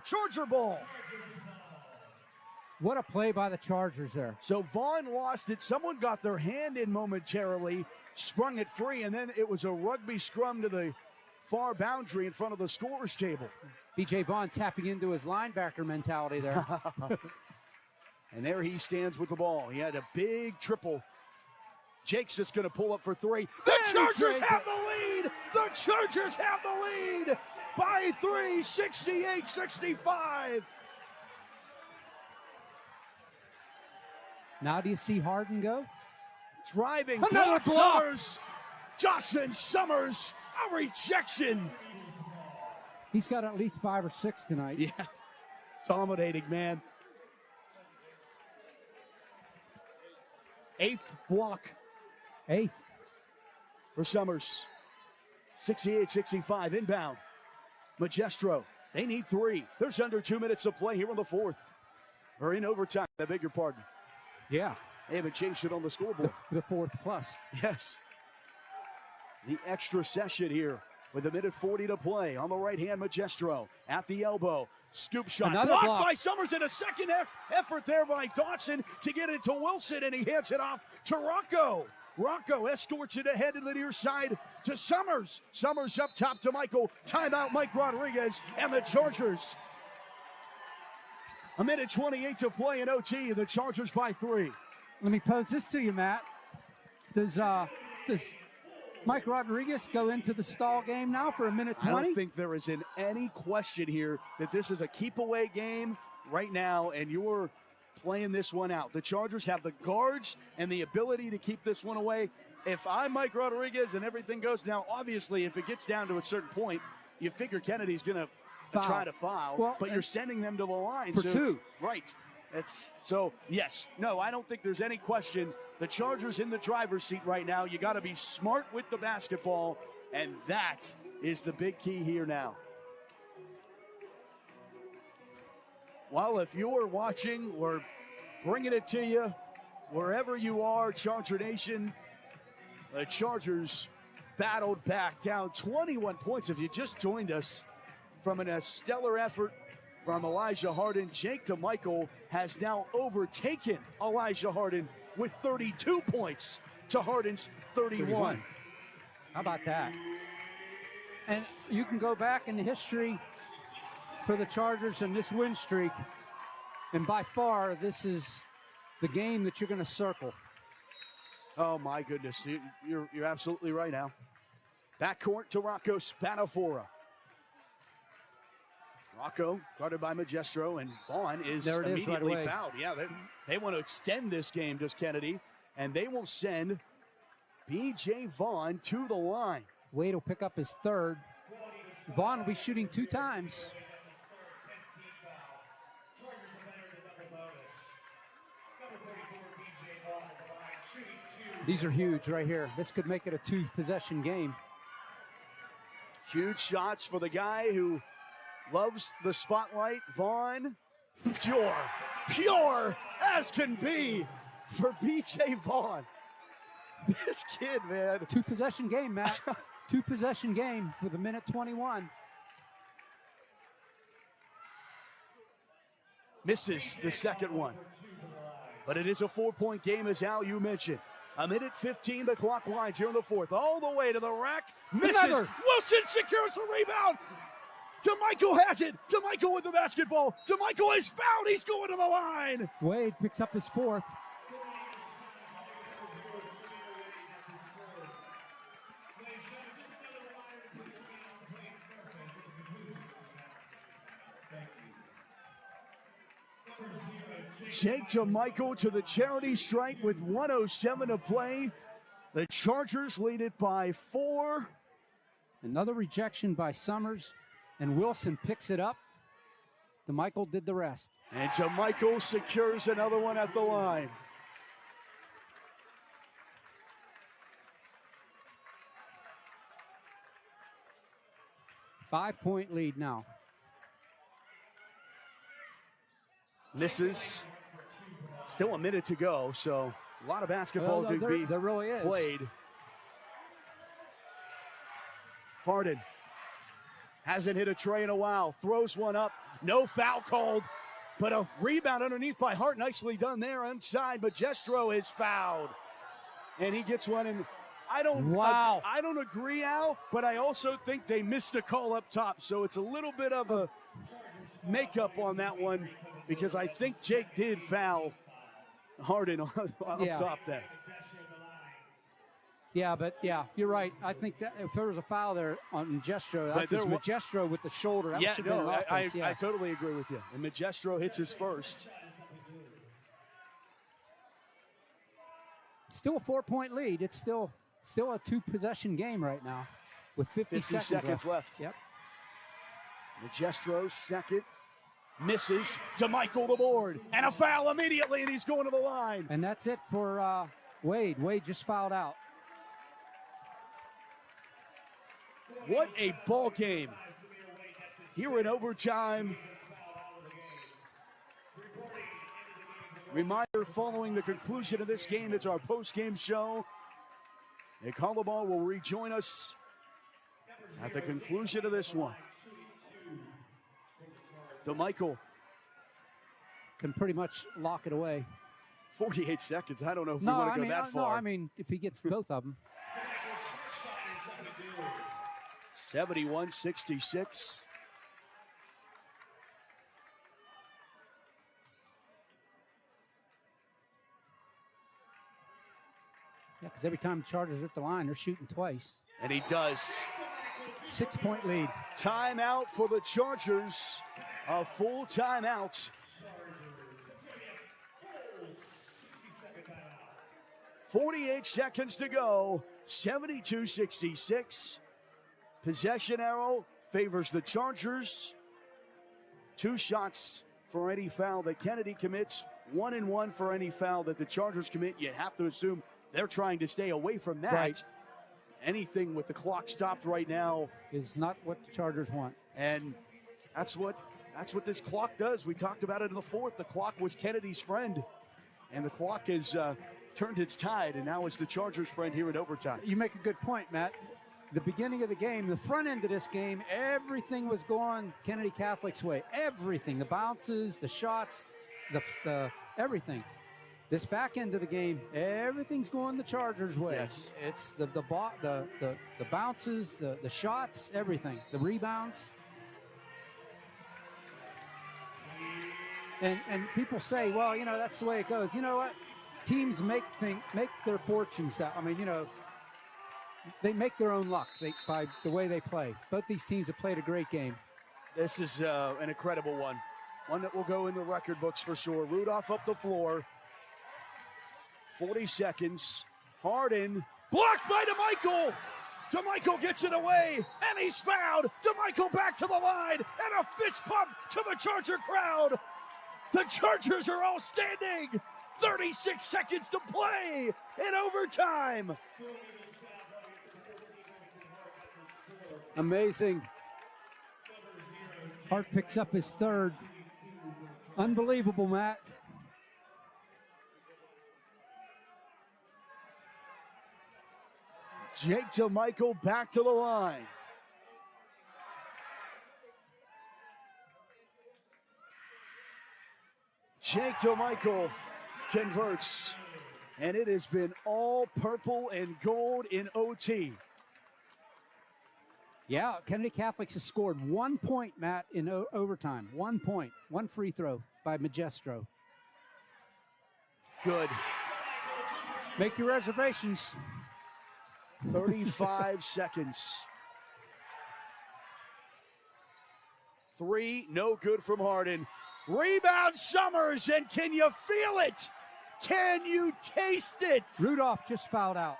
What a play by the Chargers there.
So Vaughn lost it. Someone got their hand in momentarily, sprung it free, and then it was a rugby scrum to the far boundary in front of the scorer's table.
B.J. Vaughn tapping into his linebacker mentality there.
And there he stands with the ball. He had a big triple. Jake's just going to pull up for three. The Chargers have the lead! The Chargers have the lead by 3, 68-65.
Now do you see Harden go?
Driving.
Another block.
Summers. Justin Summers. A rejection.
He's got at least 5 or 6 tonight.
Yeah. Dominating, man. 8th block.
8th.
For Summers. 68-65 inbound. Majestro. They need 3. There's under 2 minutes to play here in the 4th. Or in overtime. I beg your pardon.
Yeah.
They haven't changed it on the scoreboard.
The 4th plus.
Yes. The extra session here with 1:40 to play. On the right hand, Majestro at the elbow. Scoop shot.
Another block
by Summers, and a second effort there by Dawson to get it to Wilson, and he hands it off to Rocco. Rocco escorts it ahead to the near side to Summers. Summers up top to Michael. Timeout, Mike Rodriguez, and the Chargers. 1:28 to play in OT, the Chargers by 3.
Let me pose this to you, Matt. Does Mike Rodriguez go into the stall game now for 1:20?
I don't think there is any question here that this is a keep-away game right now, and you're playing this one out. The Chargers have the guards and the ability to keep this one away. If I'm Mike Rodriguez and everything goes now, obviously, if it gets down to a certain point, you figure Kennedy's going to try to foul, but you're sending them to the line.
For 2.
Right. Yes. No, I don't think there's any question. The Chargers in the driver's seat right now. You got to be smart with the basketball, and that is the big key here now. Well, if you're watching, we're bringing it to you wherever you are, Charger Nation. The Chargers battled back, down 21 points. If you just joined us from a stellar effort from Elijah Harden. Jake DeMichael has now overtaken Elijah Harden with 32 points to Harden's 31.
How about that? And you can go back in history for the Chargers and this win streak, and by far, this is the game that you're going to circle.
Oh, my goodness. You're absolutely right now. Backcourt to Rocco Spadafora. Rocco guarded by Magestro, and Vaughn is immediately
right
fouled. Yeah, they want to extend this game, does Kennedy, and they will send B.J. Vaughn to the line.
Wade will pick up his third. Vaughn will be shooting 2 times. These are huge right here. This could make it a 2-possession game.
Huge shots for the guy who loves the spotlight. Vaughn, pure as can be for B.J. Vaughn. This kid, man.
2-possession game, Matt. 2-possession game with 1:21.
Misses the second one. But it is a 4-point game, as Al, you mentioned. 1:15, the clock winds here in the fourth. All the way to the rack. Misses.
Another.
Wilson secures the rebound. DeMichael has it. DeMichael with the basketball. DeMichael is fouled. He's going to the line.
Wade picks up his 4th.
Jake DeMichael to the charity stripe with 1:07 to play. The Chargers lead it by 4.
Another rejection by Summers, and Wilson picks it up. DeMichael did the rest.
And DeMichael secures another one at the line.
Five-point lead now.
Misses. Still a minute to go, so a lot of basketball to be
there really is.
played. Harden hasn't hit a tray in a while. Throws one up. No foul called, but a rebound underneath by Hart. Nicely done there inside. Magestro is fouled, and he gets one. And I don't agree, Al, but I also think they missed a call up top. So it's a little bit of a makeup on that one, because I think Jake did foul Harden up top there.
Yeah, but you're right. I think that if there was a foul there on Magestro, that's Magestro with the shoulder. That should have been an offense.
I totally agree with you. And Magestro hits his first.
Still a 4-point lead. It's still a 2-possession game right now with 50 seconds left. Yep.
Magestro second. Misses. DeMichael the board. And a foul immediately, and he's going to the line.
And that's it for Wade. Wade just fouled out.
What a ball game here in overtime. Reminder, following the conclusion of this game, it's our post-game show. Nick Hollabaugh will rejoin us at the conclusion of this one. DeMichael
can pretty much lock it away.
48 seconds. I don't know if we want to go that far.
No, I mean, if he gets both of them.
71-66.
Yeah, because every time the Chargers are at the line, they're shooting twice.
And he does.
6-point lead.
Timeout for the Chargers. A full timeout. 48 seconds to go. 72-66. Possession arrow favors the Chargers. 2 shots for any foul that Kennedy commits. 1-1 for any foul that the Chargers commit. You have to assume they're trying to stay away from that.
Right.
Anything with the clock stopped right now
is not what the Chargers want.
And that's what this clock does. We talked about it in the fourth. The clock was Kennedy's friend, and the clock has turned its tide, and now it's the Chargers' friend here in overtime.
You make a good point, Matt. the beginning of the game, the front end of this game, everything was going Kennedy Catholic's way. Everything, the bounces, the shots, the everything. This back end of the game, everything's going the Chargers' way.
Yes.
It's the bounces, the shots, everything, the rebounds. And people say, well, you know, that's the way it goes. You know what? Teams make their fortunes out. I mean, you know, they make their own luck by the way they play. Both these teams have played a great game.
This is an incredible one. One that will go in the record books for sure. Rudolph up the floor. 40 seconds. Harden blocked by DeMichael. DeMichael gets it away, and he's fouled. DeMichael back to the line, and a fist pump to the Charger crowd. The Chargers are all standing. 36 seconds to play in overtime.
Amazing. Hart picks up his third. Unbelievable, Matt.
Jake DeMichael back to the line. Jake DeMichael converts, and it has been all purple and gold in OT.
Yeah, Kennedy Catholics has scored 1 point, Matt, in overtime. 1 point, one free throw by Magestro.
Good.
Make your reservations.
35 seconds. 3, no good from Harden. Rebound Summers, and can you feel it? Can you taste it?
Rudolph just fouled out.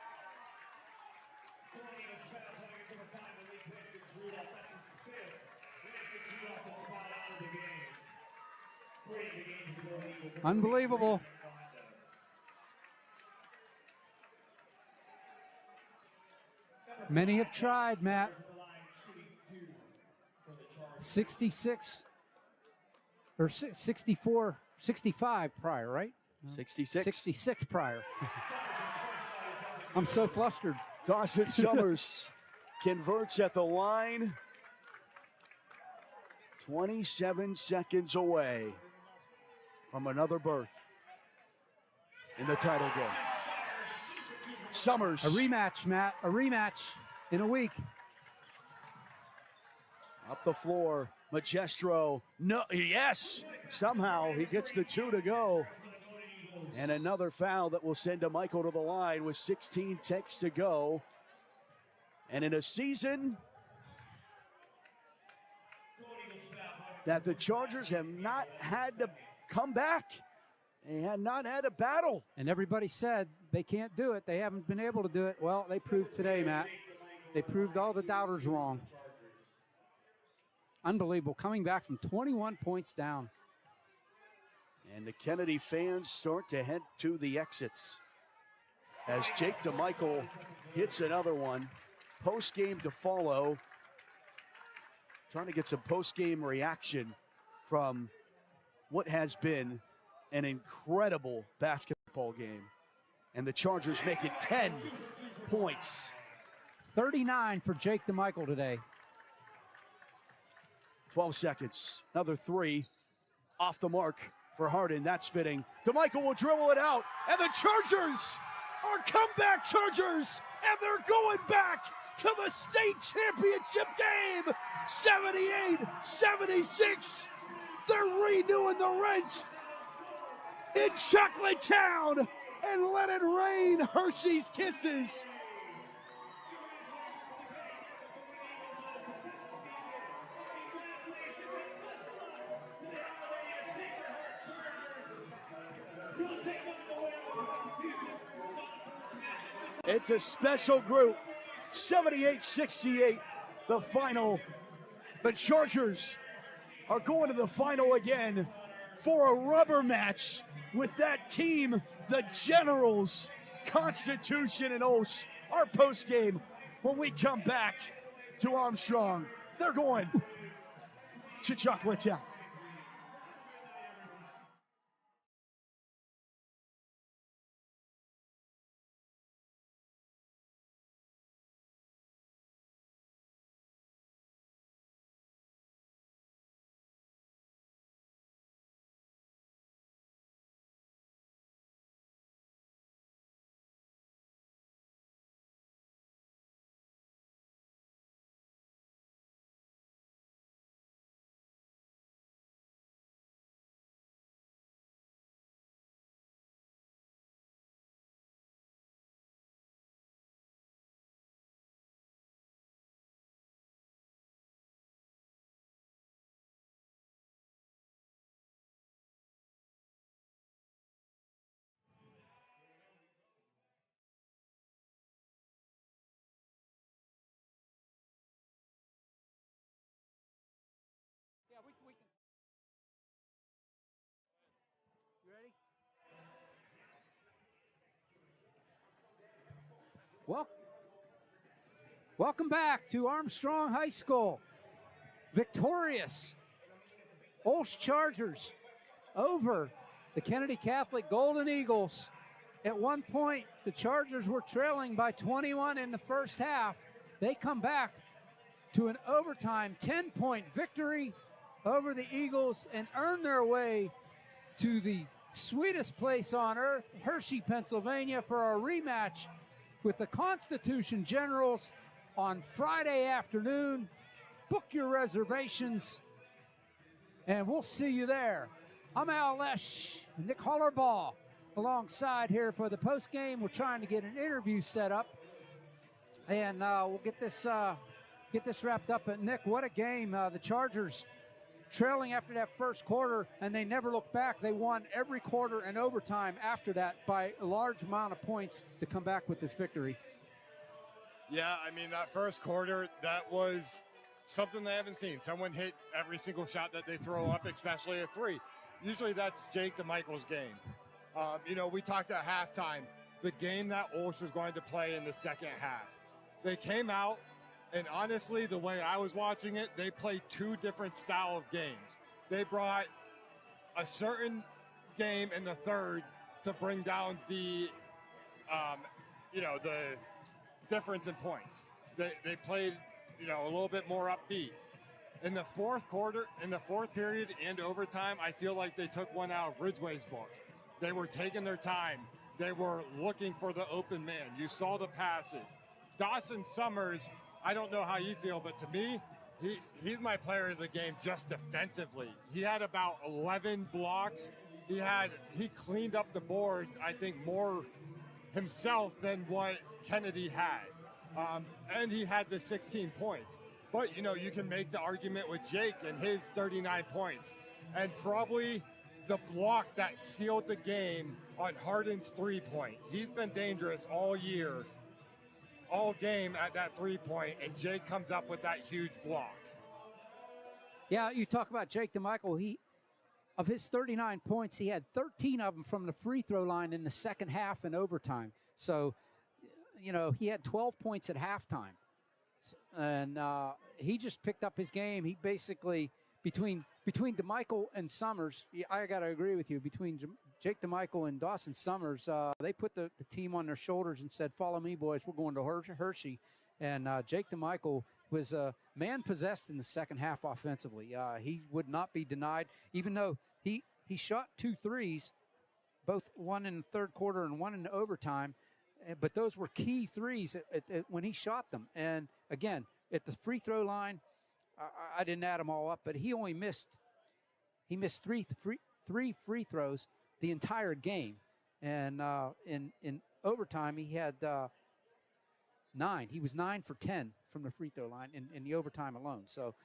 Unbelievable. Many have tried, Matt. 66 or 64, 65 prior, right?
66.
66 prior. I'm so flustered.
Dawson Summers converts at the line. 27 seconds away from another berth in the title game. Summers.
A rematch, Matt. A rematch in a week.
Up the floor. Magestro. No, yes. Somehow he gets the 2 to go. And another foul that will send DeMichael to the line with 16 ticks to go. And in a season that the Chargers have not had to come back. They had not had a battle.
And everybody said they can't do it. They haven't been able to do it. Well, they proved today, Matt. They proved all the doubters wrong. Unbelievable. Coming back from 21 points down.
And the Kennedy fans start to head to the exits as Jake DeMichael hits another one. Post-game to follow. Trying to get some post-game reaction from what has been an incredible basketball game. And the Chargers make it 10 points.
39 for Jake DeMichael today.
12 seconds. Another 3 off the mark for Harden. That's fitting. DeMichael will dribble it out. And the Chargers are comeback Chargers. And they're going back to the state championship game. 78-76. They're renewing the rent in Chocolate Town and let it rain Hershey's Kisses. It's a special group. 78-68, the final. The Chargers are going to the final again for a rubber match with that team, the Generals, Constitution, and OLSH. Our postgame when we come back to Armstrong. They're going to Chocolate Town.
Welcome back to Armstrong High School. Victorious OLSH Chargers over the Kennedy Catholic Golden Eagles. At one point, the Chargers were trailing by 21 in the first half. They come back to an overtime 10-point victory over the Eagles and earn their way to the sweetest place on earth, Hershey, Pennsylvania, for our rematch with the Constitution Generals on Friday afternoon. Book your reservations, and we'll see you there. I'm OLSH, Nick Hollerball, alongside here for the post game. We're trying to get an interview set up, and we'll get this wrapped up. But Nick, what a game! The Chargers trailing after that first quarter, and they never looked back. They won every quarter and overtime after that by a large amount of points to come back with this victory.
Yeah, I mean, that first quarter, that was something they haven't seen. Someone hit every single shot that they throw up, especially a three. Usually that's Jake DeMichael's game. We talked at halftime, the game that OLSH was going to play in the second half. They came out, and honestly, the way I was watching it, they played two different style of games. They brought a certain game in the third to bring down the difference in points. They played, a little bit more upbeat. In the fourth quarter, in the fourth period and overtime, I feel like they took one out of Ridgway's book. They were taking their time. They were looking for the open man. You saw the passes. Dawson Summers, I don't know how you feel, but to me, he's my player of the game just defensively. He had about 11 blocks. He cleaned up the board, I think, more himself than what Kennedy had. And he had the 16 points. But, you can make the argument with Jake and his 39 points. And probably the block that sealed the game on Harden's three-point. He's been dangerous all year, all game at that three-point, and Jake comes up with that huge block.
Yeah, you talk about Jake DeMichael. Of his 39 points, he had 13 of them from the free throw line in the second half and overtime. So, he had 12 points at halftime. And he just picked up his game. He basically, between DeMichael and Summers, I got to agree with you, between Jake DeMichael and Dawson Summers, they put the team on their shoulders and said, follow me, boys, we're going to Hershey. And Jake DeMichael was man-possessed in the second half offensively. He would not be denied, even though he shot 2 threes, both one in the third quarter and one in the overtime. But those were key threes when he shot them. And, again, at the free throw line, I didn't add them all up, but he only missed three free throws the entire game. And in overtime, he had 9. He was 9 for 10 from the free throw line in the overtime alone. So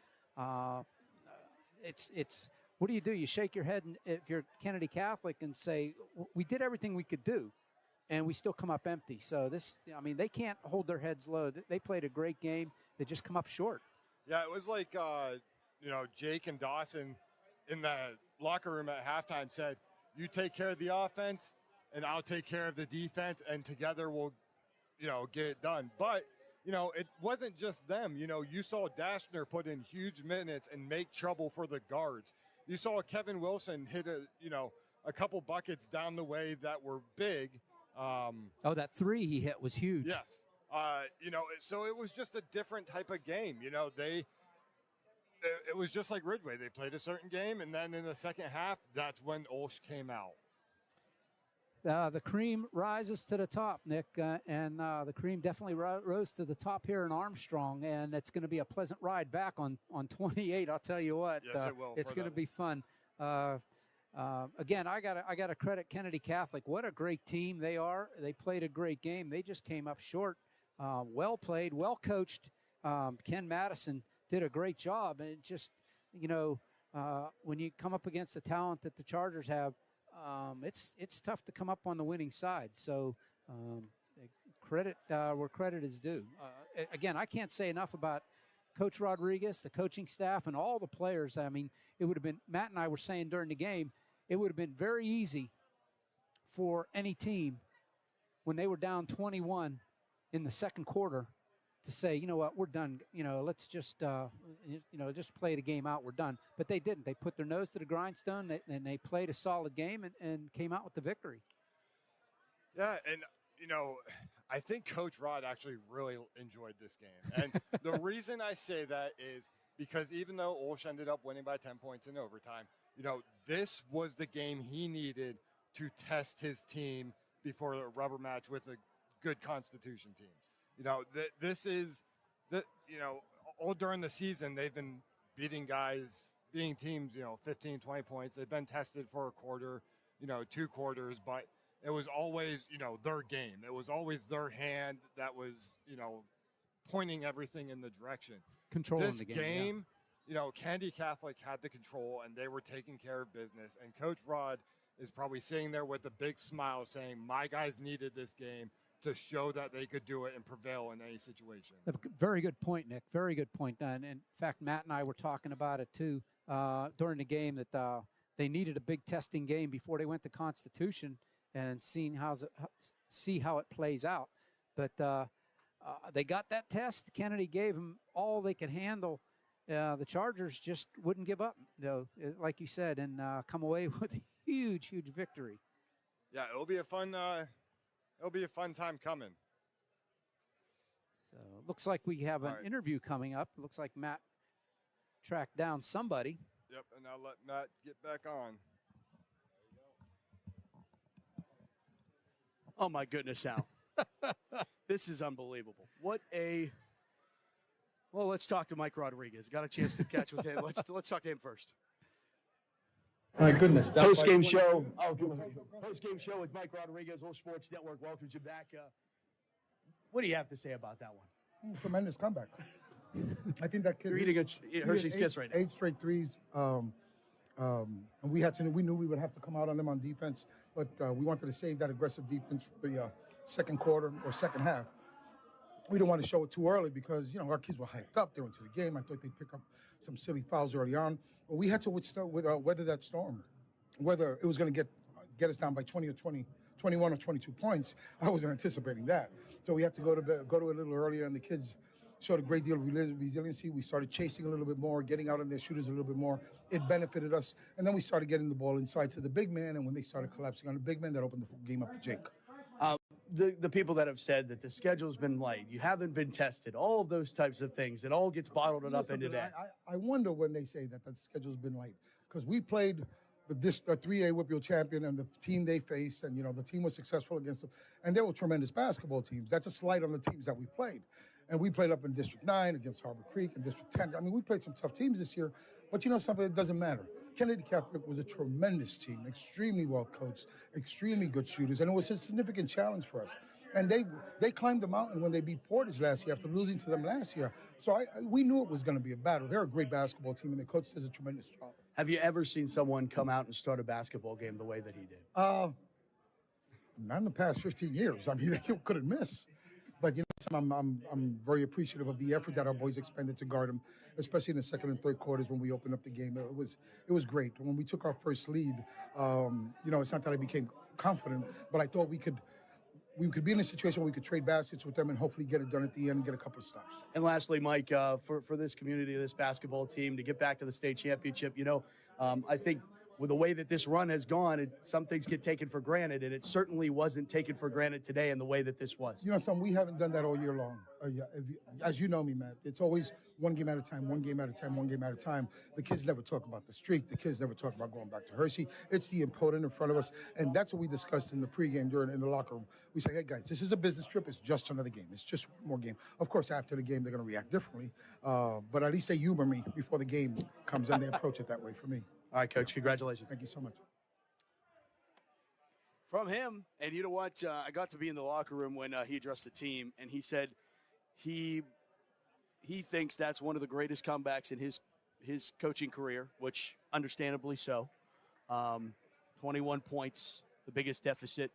it's what do? You shake your head if you're Kennedy Catholic and say, we did everything we could do, and we still come up empty. So they can't hold their heads low. They played a great game. They just come up short.
Yeah, it was like, Jake and Dawson in the locker room at halftime said, you take care of the offense, and I'll take care of the defense, and together we'll, get it done. But, it wasn't just them. You saw Dashner put in huge minutes and make trouble for the guards. You saw Kevin Wilson hit a couple buckets down the way that were big.
That three he hit was huge.
Yes. So it was just a different type of game. It was just like Ridgway. They played a certain game, and then in the second half, that's when OLSH came out.
The cream rises to the top, Nick, and the cream definitely rose to the top here in Armstrong, and it's going to be a pleasant ride back on 28. I'll tell you what.
Yes, it will.
It's going to be fun. Again, I gotta credit Kennedy Catholic. What a great team they are. They played a great game. They just came up short. Well played, well coached. Ken Madison did a great job. And just, when you come up against the talent that the Chargers have, it's tough to come up on the winning side. So credit where credit is due. Again, I can't say enough about Coach Rodriguez, the coaching staff, and all the players. I mean, it would have been, Matt and I were saying during the game, it would have been very easy for any team when they were down 21 in the second quarter to say, you know what, we're done. Let's just just play the game out. We're done. But they didn't. They put their nose to the grindstone and they played a solid game and came out with the victory.
Yeah, and I think Coach Rod actually really enjoyed this game. And the reason I say that is because even though OLSH ended up winning by 10 points in overtime, this was the game he needed to test his team before a rubber match with a good Constitution team. This is all during the season they've been beating teams, 15, 20 points. They've been tested for a quarter, 2 quarters, but it was always, their game. It was always their hand that was, pointing everything in the direction.
Controlling
this
the
game. Candy Catholic had the control, and they were taking care of business. And Coach Rod is probably sitting there with a big smile saying, my guys needed this game to show that they could do it and prevail in any situation.
Very good point, Nick. Very good point. And in fact, Matt and I were talking about it, too, during the game, that they needed a big testing game before they went to Constitution and see how it plays out. But they got that test. Kennedy gave them all they could handle. The Chargers just wouldn't give up, though, like you said, and come away with a huge, huge victory.
Yeah, it'll be a fun time coming.
So it looks like we have an interview coming up. It looks like Matt tracked down somebody.
Yep, and I'll let Matt get back on.
Oh, my goodness, Al. This is unbelievable. Well, let's talk to Mike Rodriguez. Got a chance to catch with him. Let's talk to him first.
My goodness.
Post-game show. Post-game show with Mike Rodriguez, OLSH Sports Network welcomes you back. What do you have to say about that one?
Tremendous comeback. I think that kid.
You're eating a Hershey's Kiss right now.
8 straight threes. And we knew we would have to come out on them on defense, but we wanted to save that aggressive defense for the second quarter or second half. We didn't want to show it too early because, our kids were hyped up. They went to the game. I thought they'd pick up some silly fouls early on. But we had to weather that storm. Whether it was going to get us down by 20 or 21 or 22 points, I wasn't anticipating that. So we had to go to a little earlier, and the kids showed a great deal of resiliency. We started chasing a little bit more, getting out on their shooters a little bit more. It benefited us. And then we started getting the ball inside to the big man, and when they started collapsing on the big man, that opened the game up for Jake.
The people that have said that the schedule's been light, you haven't been tested, all of those types of things, it all gets bottled up into that.
I wonder when they say that the schedule's been light, because we played the 3A Whitfield champion and the team they faced, and the team was successful against them, and they were tremendous basketball teams. That's a slight on the teams that we played, and we played up in District 9 against Harbor Creek and District 10. I mean, we played some tough teams this year, but something, it doesn't matter. Kennedy Catholic was a tremendous team, extremely well coached, extremely good shooters, and it was a significant challenge for us. And they climbed the mountain when they beat Portage last year after losing to them last year. So we knew it was going to be a battle. They're a great basketball team, and the coach does a tremendous job.
Have you ever seen someone come out and start a basketball game the way that he did?
Not in the past 15 years. I mean, they couldn't miss. But I'm very appreciative of the effort that our boys expended to guard him, especially in the second and third quarters when we opened up the game. It was great. When we took our first lead, it's not that I became confident, but I thought we could be in a situation where we could trade baskets with them and hopefully get it done at the end and get a couple of stops.
And lastly, Mike, for this community, this basketball team to get back to the state championship, I think with the way that this run has gone, some things get taken for granted, and it certainly wasn't taken for granted today in the way that this was.
We haven't done that all year long. As you know me, Matt, it's always one game at a time, one game at a time, one game at a time. The kids never talk about the streak. The kids never talk about going back to Hershey. It's the opponent in front of us, and that's what we discussed in the pregame in the locker room. We say, hey, guys, this is a business trip. It's just another game. It's just one more game. Of course, after the game, they're going to react differently, but at least they humor me before the game comes, and they approach it that way for me.
All right, Coach, congratulations.
Thank you so much.
From him, and you know what? I got to be in the locker room when he addressed the team, and he said he thinks that's one of the greatest comebacks in his coaching career, which understandably so. 21 points, the biggest deficit.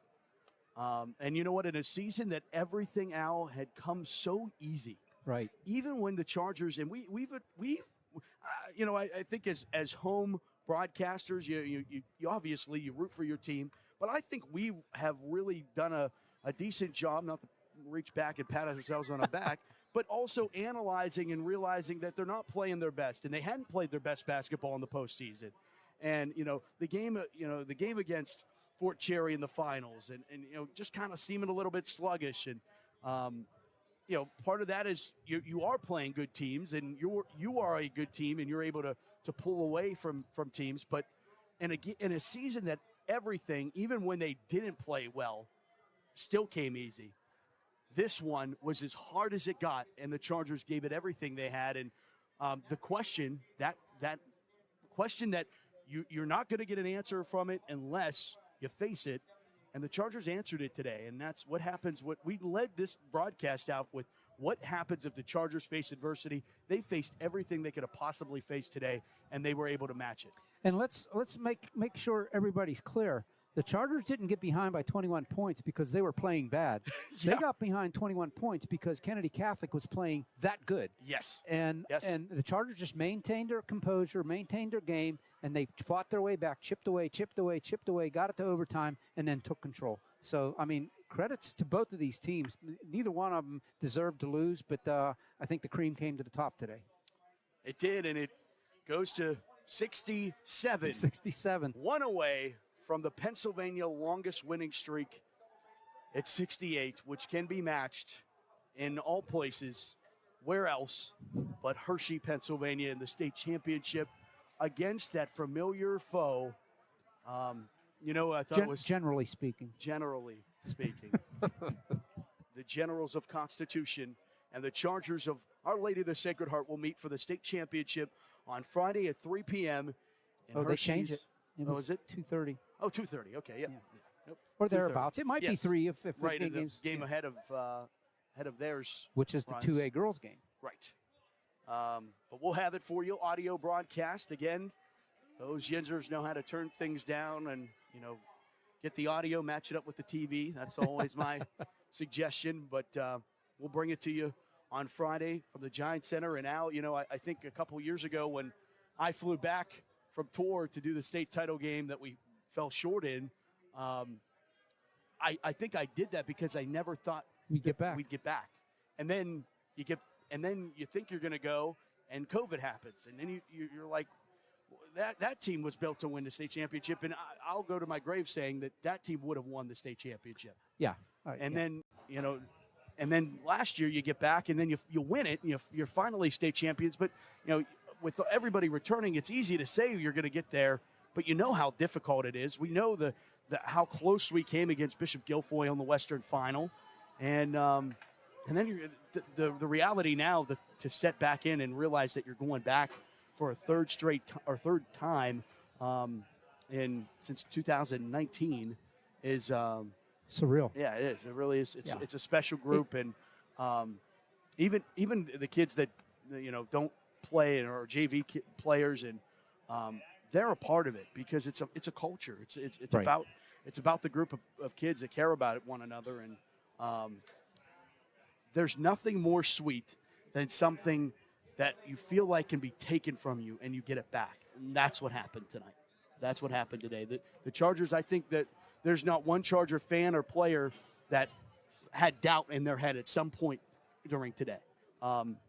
And you know what? In a season that everything, Al, had come so easy.
Right.
Even when the Chargers, and I think as home broadcasters, you obviously you root for your team, but I think we have really done a decent job, not to reach back and pat ourselves on the back, but also analyzing and realizing that they're not playing their best, and they hadn't played their best basketball in the postseason. And the game against Fort Cherry in the finals, and just kind of seeming a little bit sluggish. And part of that is you are playing good teams, and you are a good team, and you're able to pull away from teams. But in a season that everything, even when they didn't play well, still came easy. This one was as hard as it got, and the Chargers gave it everything they had. And the question, that question that you're not going to get an answer from it unless you face it, and the Chargers answered it today. And that's what happens. What we led this broadcast out with, what happens if the Chargers face adversity. They faced everything they could have possibly faced today, and they were able to match it.
And let's make sure everybody's clear. The Chargers didn't get behind by 21 points because they were playing bad.
Yeah.
They got behind 21 points because Kennedy Catholic was playing that good.
Yes.
And the Chargers just maintained their composure, maintained their game, and they fought their way back, chipped away, got it to overtime, and then took control. So, I mean, credits to both of these teams. Neither one of them deserved to lose, but I think the cream came to the top today.
It did, and it goes to 67.
67.
One away from the Pennsylvania longest winning streak at 68, which can be matched in all places. Where else but Hershey, Pennsylvania in the state championship against that familiar foe. I thought it was
generally speaking.
The Generals of Constitution and the Chargers of Our Lady of the Sacred Heart will meet for the state championship on Friday at 3 p.m.
They changed it.
Was it
2:30?
Oh, 2:30. Okay, yeah. Yep.
Or thereabouts. It might be 3 if
right,
the
game ahead of theirs,
which is
runs.
The 2A girls game.
Right. But we'll have it for you, audio broadcast. Again, those Yinzers know how to turn things down and, get the audio, match it up with the TV. That's always my suggestion. But we'll bring it to you on Friday from the Giant Center. And Al, I think a couple years ago when I flew back from tour to do the state title game that we fell short in, I think I did that because I never thought
we'd get back.
And then you think you're going to go, and COVID happens, and then you're like, that team was built to win the state championship, and I'll go to my grave saying that team would have won the state championship.
Yeah.
Then and then last year you get back, and then you win it, and you're finally state champions. But with everybody returning, it's easy to say you're going to get there, but you know how difficult it is. We know how close we came against Bishop Guilfoyle in the Western Final, and then the reality now to set back in and realize that you're going back for a third time since 2019 is
surreal.
Yeah, it is. It really is. It's a special group, and even the kids that don't play or JV players, and they're a part of it because it's a culture. It's
right.
about the group of kids that care about one another, and there's nothing more sweet than something that you feel like can be taken from you and you get it back. And that's what happened tonight. That's what happened today. The Chargers, I think that there's not one Charger fan or player that had doubt in their head at some point during today.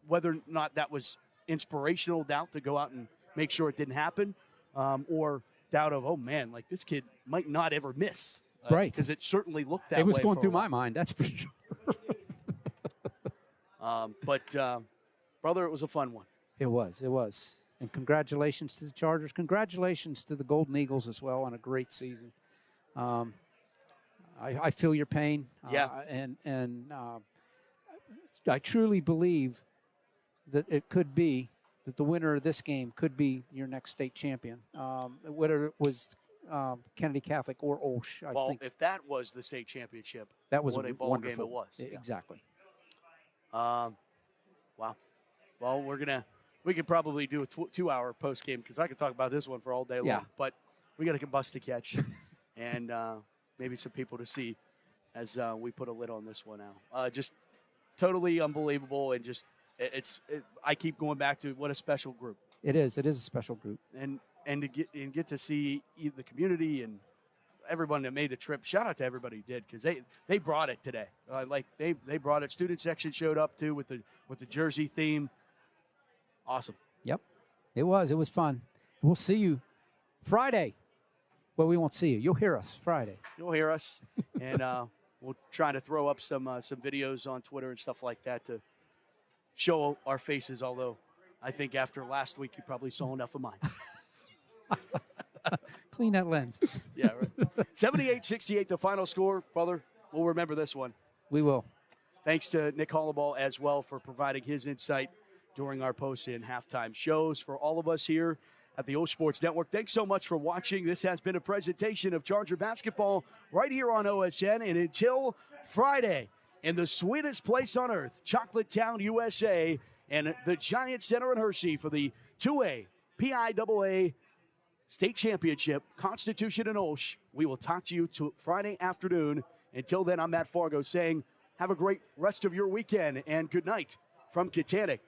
Whether or not that was inspirational doubt to go out and make sure it didn't happen, or doubt of, oh man, like this kid might not ever miss.
Right.
Because it certainly looked that way.
It was going through my mind, that's for sure.
But brother, it was a fun one.
It was. And congratulations to the Chargers. Congratulations to the Golden Eagles as well on a great season. I feel your pain.
Yeah.
And I truly believe that it could be that the winner of this game could be your next state champion, whether it was Kennedy Catholic or OLSH. I think
if that was the state championship,
that was
what a ball
wonderful
game it was.
Exactly.
Wow. Well, we could probably do a 2-hour post game because I could talk about this one for all day long.
Yeah.
But we got a bus to catch and maybe some people to see as we put a lid on this one out. Just totally unbelievable, and just I keep going back to what a special group.
It is. It is a special group.
And to get to see the community and everyone that made the trip, shout out to everybody who did, because they brought it today. They brought it. Student section showed up too with the jersey theme. Awesome.
Yep, it was fun. We'll see you Friday. Well, we won't see you. You'll hear us Friday.
You'll hear us, and we'll try to throw up some videos on Twitter and stuff like that to show our faces. Although I think after last week, you probably saw enough of mine.
Clean that lens.
Yeah, right. 78-68 the final score, brother. We'll remember this one.
We will.
Thanks to Nick Hollaball as well for providing his insight during our post and halftime shows. For all of us here at the OLSH Sports Network, thanks so much for watching. This has been a presentation of Charger basketball right here on OSN. And until Friday, in the sweetest place on earth, Chocolate Town, USA, and the Giant Center in Hershey for the 2A PIAA State Championship, Constitution and OLSH. We will talk to you Friday afternoon. Until then, I'm Matt Fargo saying have a great rest of your weekend and good night from Kitanic.